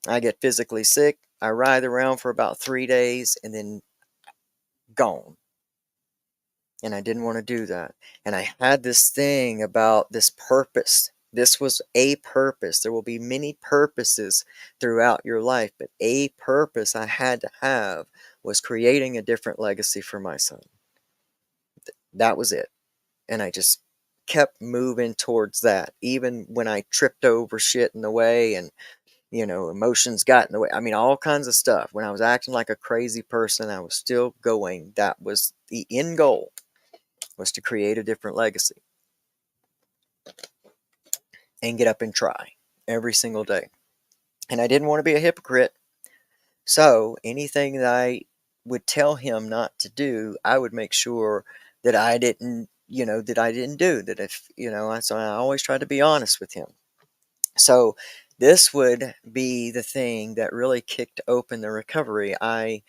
I get physically sick. I writhe around for about 3 days and then gone. And I didn't want to do that. And I had this thing about this purpose. This was a purpose. There will be many purposes throughout your life, but a purpose I had to have was creating a different legacy for my son. That was it. And I just kept moving towards that, even when I tripped over shit in the way and, emotions got in the way. I mean, all kinds of stuff. When I was acting like a crazy person, I was still going. That was the end goal, was to create a different legacy and get up and try every single day. And I didn't want to be a hypocrite. So anything that I would tell him not to do, I would make sure that I didn't, that I didn't do. That if, so I always try to be honest with him. So this would be the thing that really kicked open the recovery. I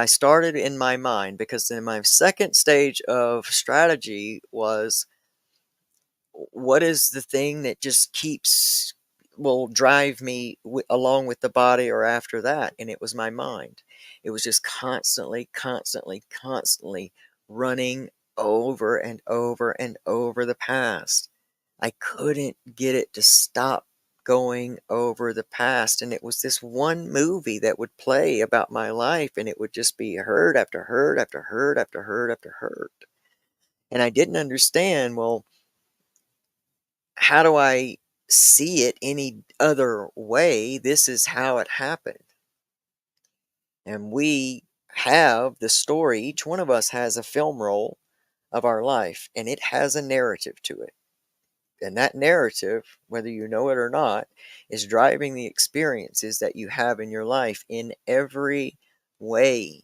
started in my mind, because in my second stage of strategy was, what is the thing that just will drive me along with the body or after that? And it was my mind. It was just constantly, constantly, constantly running over and over and over the past. I couldn't get it to stop going over the past. And it was this one movie that would play about my life, and it would just be hurt after hurt after hurt after hurt after hurt. And I didn't understand, well, how do I see it any other way? This is how it happened. And we have the story. Each one of us has a film roll of our life, and it has a narrative to it. And that narrative, whether you know it or not, is driving the experiences that you have in your life in every way.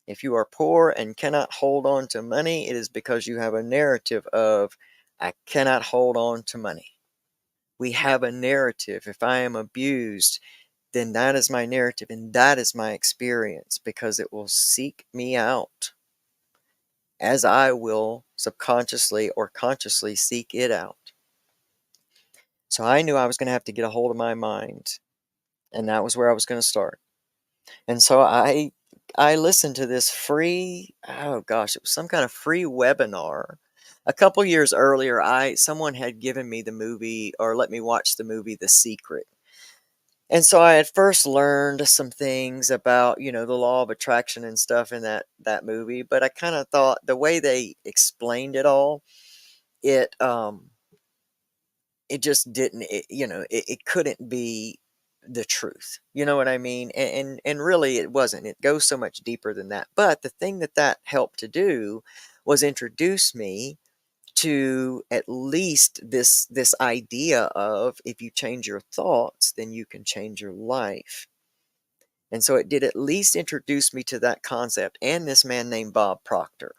If you are poor and cannot hold on to money, it is because you have a narrative of, I cannot hold on to money. We have a narrative. If I am abused, then that is my narrative and that is my experience, because it will seek me out, as I will subconsciously or consciously seek it out. So I knew I was going to have to get a hold of my mind, and that was where I was going to start. And so I listened to this free, oh gosh, it was some kind of free webinar. A couple years earlier, someone had given me the movie, or let me watch the movie The Secret. And so I had first learned some things about, the law of attraction and stuff in that movie, but I kind of thought the way they explained it all, it it just didn't, it couldn't be the truth. You know what I mean? And really it wasn't. It goes so much deeper than that. But the thing that helped to do was introduce me to at least this idea of, if you change your thoughts, then you can change your life. And so it did at least introduce me to that concept, and this man named Bob Proctor.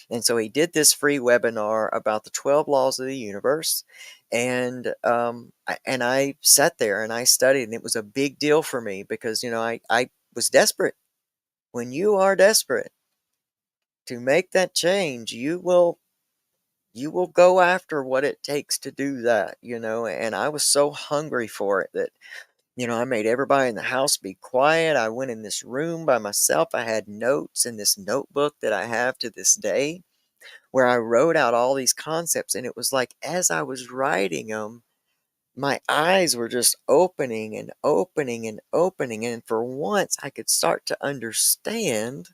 And so he did this free webinar about the 12 laws of the universe. And I sat there and I studied, and it was a big deal for me because, I was desperate. When you are desperate to make that change, you will go after what it takes to do that, and I was so hungry for it that, I made everybody in the house be quiet. I went in this room by myself. I had notes in this notebook that I have to this day, where I wrote out all these concepts. And it was like, as I was writing them, my eyes were just opening and opening and opening. And for once, I could start to understand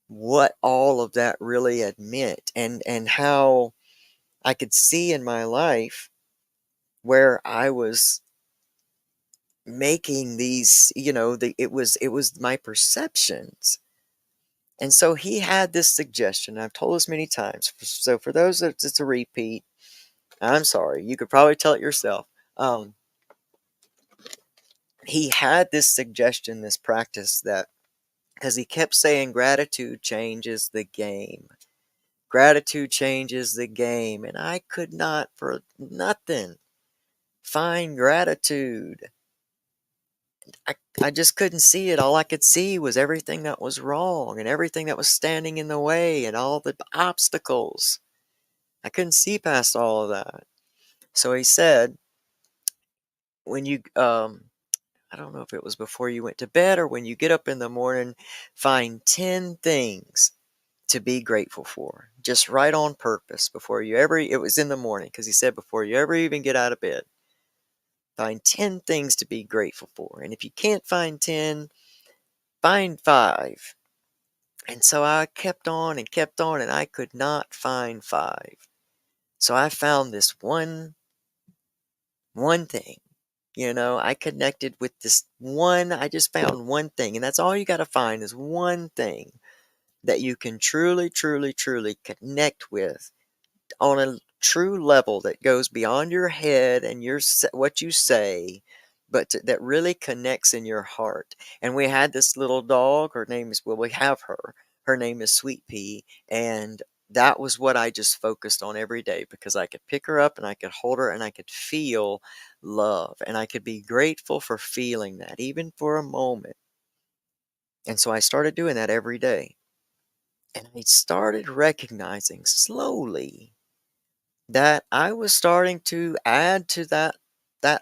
what all of that really had meant, and how I could see in my life where I was making these, it was my perceptions. And so he had this suggestion. I've told this many times. So for those that it's a repeat, I'm sorry. You could probably tell it yourself. He had this suggestion, this practice, that, because he kept saying gratitude changes the game. Gratitude changes the game. And I could not for nothing find gratitude. I just couldn't see it. All I could see was everything that was wrong and everything that was standing in the way and all the obstacles. I couldn't see past all of that. So he said, when you, I don't know if it was before you went to bed or when you get up in the morning, find 10 things to be grateful for. Just right on purpose before you ever, it was in the morning, because he said before you ever even get out of bed, find 10 things to be grateful for. And if you can't find 10, find 5. And so I kept on and kept on, and I could not find 5. So I found this one thing. I connected with this one. I just found one thing, and that's all you got to find, is one thing that you can truly, truly, truly connect with on a true level that goes beyond your head and what you say, but that really connects in your heart. And we had this little dog. Her name is, well, we have her. Her name is Sweet Pea, and that was what I just focused on every day because I could pick her up and I could hold her and I could feel love and I could be grateful for feeling that, even for a moment. And so I started doing that every day. And I started recognizing slowly that I was starting to add to that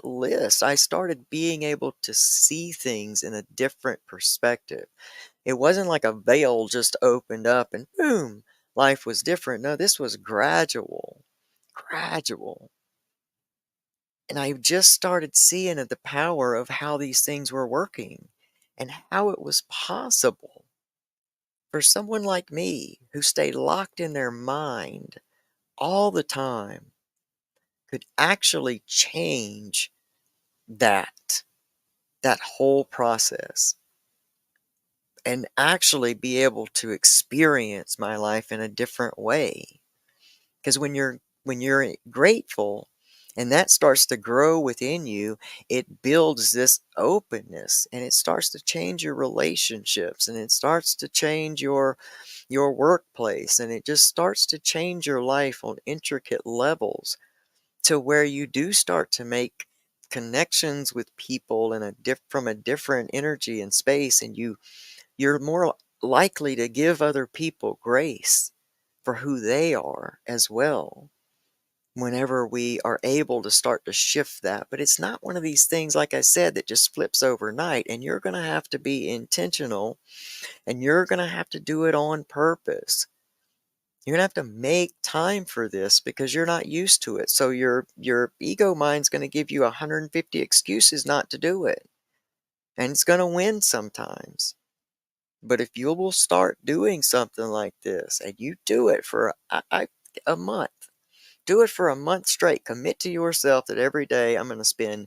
list. I started being able to see things in a different perspective. It wasn't like a veil just opened up and boom, life was different. No, this was gradual, gradual. And I just started seeing the power of how these things were working and how it was possible for someone like me who stayed locked in their mind all the time could actually change that that whole process and actually be able to experience my life in a different way. Because when you're grateful and that starts to grow within you, it builds this openness and it starts to change your relationships and it starts to change your workplace and it just starts to change your life on intricate levels to where you do start to make connections with people in from a different energy and space, and you're more likely to give other people grace for who they are as well whenever we are able to start to shift that. But it's not one of these things, like I said, that just flips overnight, and you're going to have to be intentional and you're going to have to do it on purpose. You're gonna have to make time for this because you're not used to it. So your ego mind's gonna give you 150 excuses not to do it. And it's gonna win sometimes. But if you will start doing something like this and you do it for a month, do it for a month straight. Commit to yourself that every day I'm gonna spend,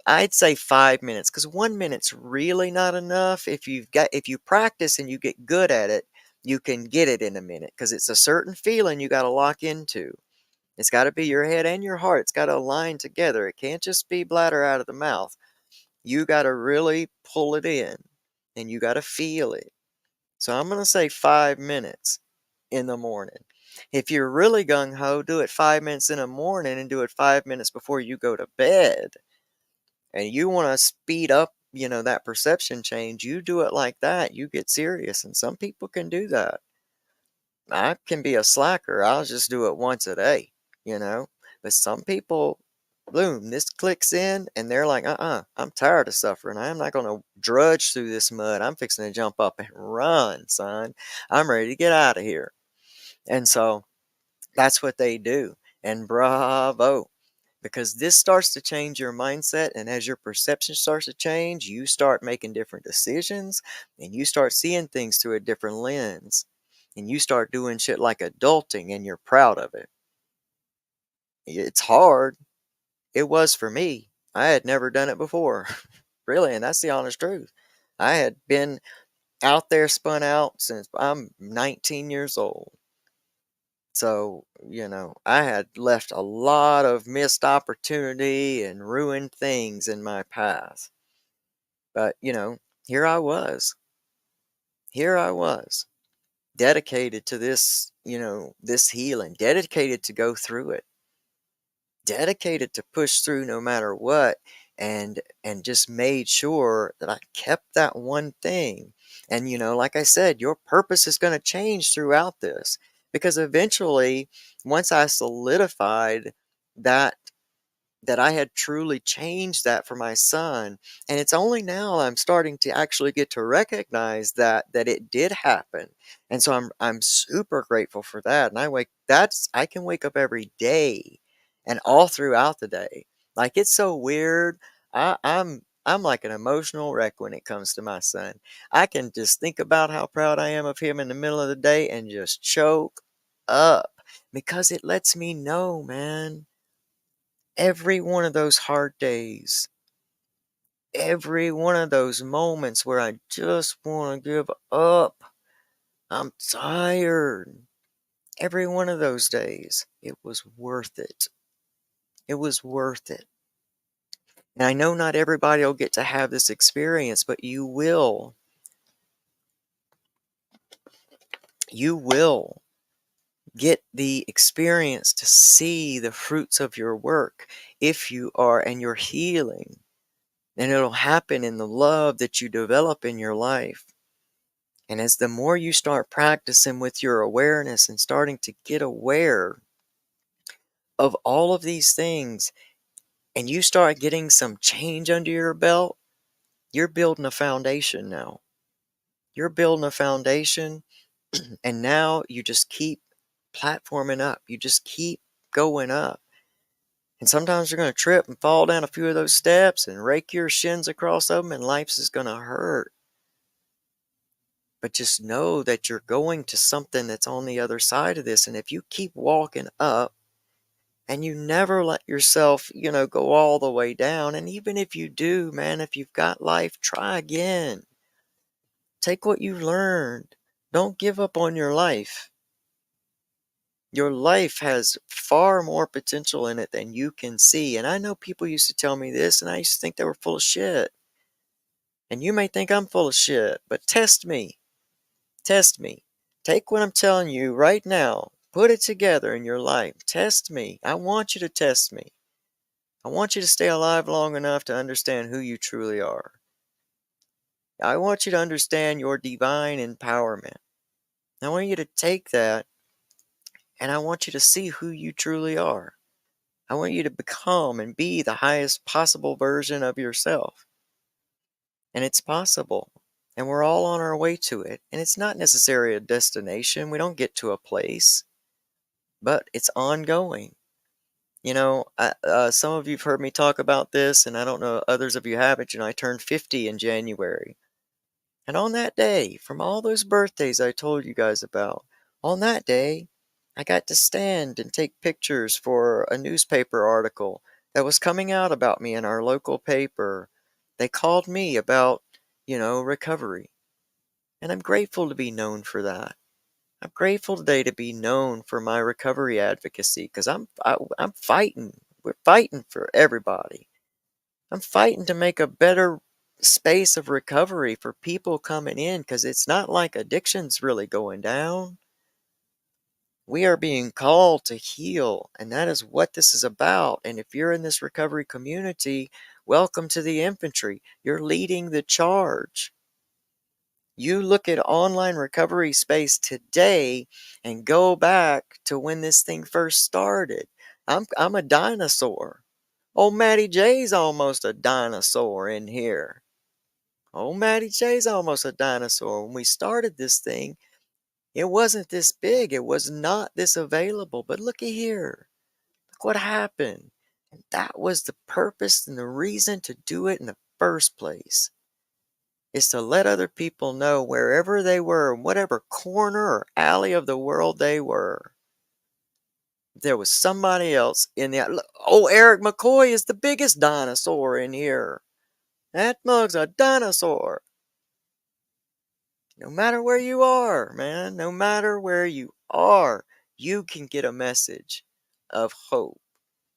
I'd say 5 minutes, because 1 minute's really not enough. If you practice and you get good at it, you can get it in a minute because it's a certain feeling you got to lock into. It's got to be your head and your heart. It's got to align together. It can't just be bladder out of the mouth. You got to really pull it in and you got to feel it. So I'm going to say 5 minutes in the morning. If you're really gung ho, do it 5 minutes in the morning and do it 5 minutes before you go to bed. And you want to speed up, that perception change, you do it like that. You get serious. And some people can do that. I can be a slacker. I'll just do it once a day, you know. But some people, boom, this clicks in and they're like, I'm tired of suffering. I'm not going to drudge through this mud. I'm fixing to jump up and run, son. I'm ready to get out of here. And so that's what they do. And bravo, because this starts to change your mindset. And as your perception starts to change, you start making different decisions and you start seeing things through a different lens. And you start doing shit like adulting and you're proud of it. It's hard. It was for me. I had never done it before. Really, and that's the honest truth. I had been out there spun out since I'm 19 years old. So, I had left a lot of missed opportunity and ruined things in my path. But, here I was. Here I was, dedicated to this, this healing, dedicated to go through it, dedicated to push through no matter what, and just made sure that I kept that one thing. And like I said, your purpose is going to change throughout this because eventually, once I solidified that that I had truly changed that for my son. And it's only now I'm starting to actually get to recognize that it did happen. And so I'm super grateful for that. And I can wake up every day and all throughout the day. Like it's so weird. I'm like an emotional wreck when it comes to my son. I can just think about how proud I am of him in the middle of the day and just choke up because it lets me know, man, every one of those hard days, every one of those moments where I just want to give up, I'm tired. Every one of those days, it was worth it. It was worth it. And I know not everybody will get to have this experience, but you will. you will get the experience to see the fruits of your work if you are, and your healing. And it'll happen in the love that you develop in your life. And as the more you start practicing with your awareness and starting to get aware of all of these things, and you start getting some change under your belt, you're building a foundation now. You're building a foundation, and now you just keep platforming up. You just keep going up. And sometimes you're going to trip and fall down a few of those steps and rake your shins across them, and life's is going to hurt. But just know that you're going to something that's on the other side of this. And if you keep walking up and you never let yourself, go all the way down. And even if you do, man, if you've got life, try again. Take what you've learned. Don't give up on your life. Your life has far more potential in it than you can see. And I know people used to tell me this, and I used to think they were full of shit. And you may think I'm full of shit, but test me. Test me. Take what I'm telling you right now. Put it together in your life. Test me. I want you to test me. I want you to stay alive long enough to understand who you truly are. I want you to understand your divine empowerment. I want you to take that, and I want you to see who you truly are. I want you to become and be the highest possible version of yourself. And it's possible. And we're all on our way to it. And it's not necessarily a destination. We don't get to a place, but it's ongoing. Some of you've heard me talk about this, and I don't know others of you haven't. I turned 50 in January. And on that day, from all those birthdays I told you guys about, on that day, I got to stand and take pictures for a newspaper article that was coming out about me in our local paper. They called me about, recovery. And I'm grateful to be known for that. I'm grateful today to be known for my recovery advocacy, because I'm fighting. We're fighting for everybody. I'm fighting to make a better space of recovery for people coming in, because it's not like addiction's really going down. We are being called to heal, and that is what this is about. And if you're in this recovery community, welcome to the infantry. You're leading the charge. You look at online recovery space today and go back to when this thing first started. I'm a dinosaur. Old Matty J's almost a dinosaur in here. Old Matty J's almost a dinosaur. When we started this thing, it wasn't this big. It was not this available. But looky here. Look what happened. And that was the purpose and the reason to do it in the first place. Is to let other people know, wherever they were, in whatever corner or alley of the world they were, there was somebody else in the... Oh, Eric McCoy is the biggest dinosaur in here. That mug's a dinosaur. No matter where you are, man, no matter where you are, you can get a message of hope.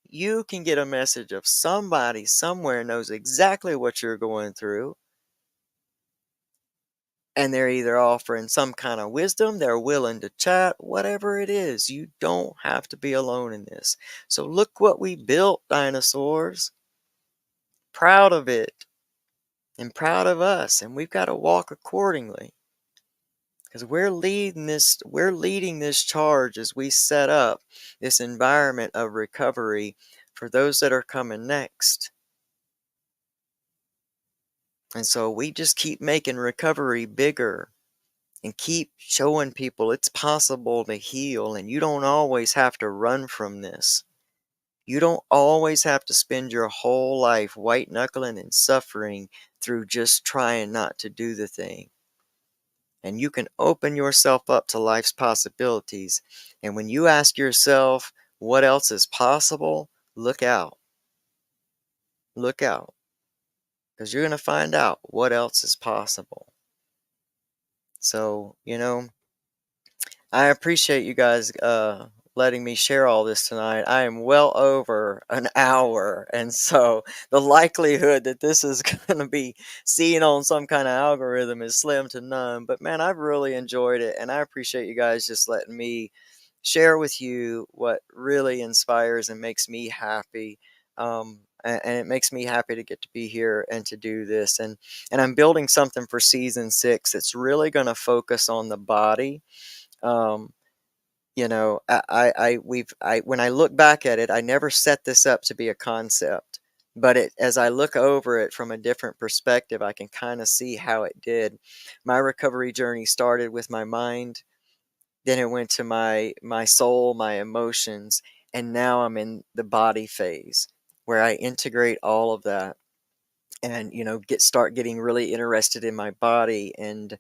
You can get a message of somebody somewhere knows exactly what you're going through. And they're either offering some kind of wisdom, they're willing to chat, whatever it is. You don't have to be alone in this. So look what we built, dinosaurs. Proud of it. And proud of us. And we've got to walk accordingly. Because we're leading this charge as we set up this environment of recovery for those that are coming next. And so we just keep making recovery bigger and keep showing people it's possible to heal, and you don't always have to run from this. You don't always have to spend your whole life white knuckling and suffering through just trying not to do the thing. And you can open yourself up to life's possibilities. And when you ask yourself what else is possible, look out. Look out. Because you're going to find out what else is possible. So, I appreciate you guys letting me share all this tonight. I am well over an hour, and so the likelihood that this is going to be seen on some kind of algorithm is slim to none. But man, I've really enjoyed it, and I appreciate you guys just letting me share with you what really inspires and makes me happy. And it makes me happy to get to be here and to do this. And I'm building something for season 6. It's really going to focus on the body. Um, when I look back at it, I never set this up to be a concept, but as I look over it from a different perspective, I can kind of see how it did. My recovery journey started with my mind, then it went to my soul, my emotions, and now I'm in the body phase where I integrate all of that and start getting really interested in my body and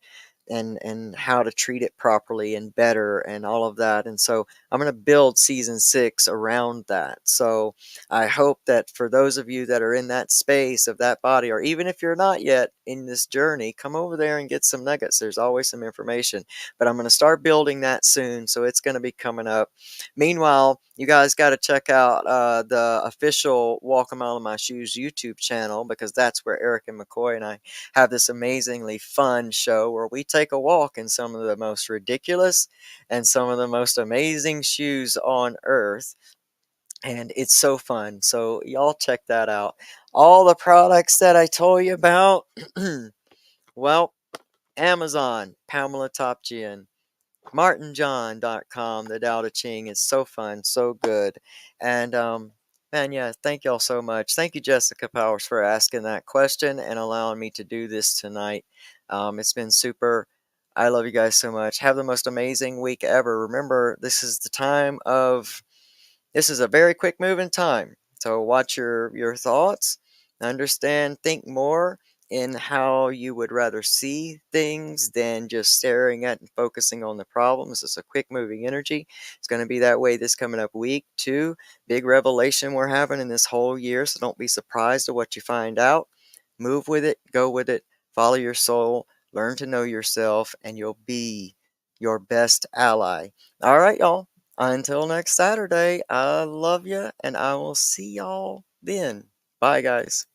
how to treat it properly and better and all of that. And so I'm going to build season 6 around that. So I hope that for those of you that are in that space of that body, or even if you're not yet in this journey, come over there and get some nuggets. There's always some information, but I'm going to start building that soon, so it's going to be coming up. Meanwhile, you guys got to check out the official Walk a Mile in My Shoes YouTube channel, because that's where Eric and McCoy and I have this amazingly fun show where we take a walk in some of the most ridiculous and some of the most amazing shoes on earth. And it's so fun. So y'all check that out. All the products that I told you about, well, Amazon, Pamela Topjian, martinjohn.com, the Tao Te Ching. Is so fun, so good. And man, yeah, thank y'all so much. Thank you, Jessica Powers, for asking that question and allowing me to do this tonight. It's been super. I love you guys so much. Have the most amazing week ever. Remember, this is a very quick moving time. So watch your thoughts, understand, think more in how you would rather see things than just staring at and focusing on the problems. It's a quick moving energy. It's going to be that way this coming up week. 2, big revelation we're having in this whole year. So don't be surprised at what you find out. Move with it, go with it, follow your soul, learn to know yourself, and you'll be your best ally. All right, y'all. Until next Saturday, I love you, and I will see y'all then. Bye, guys.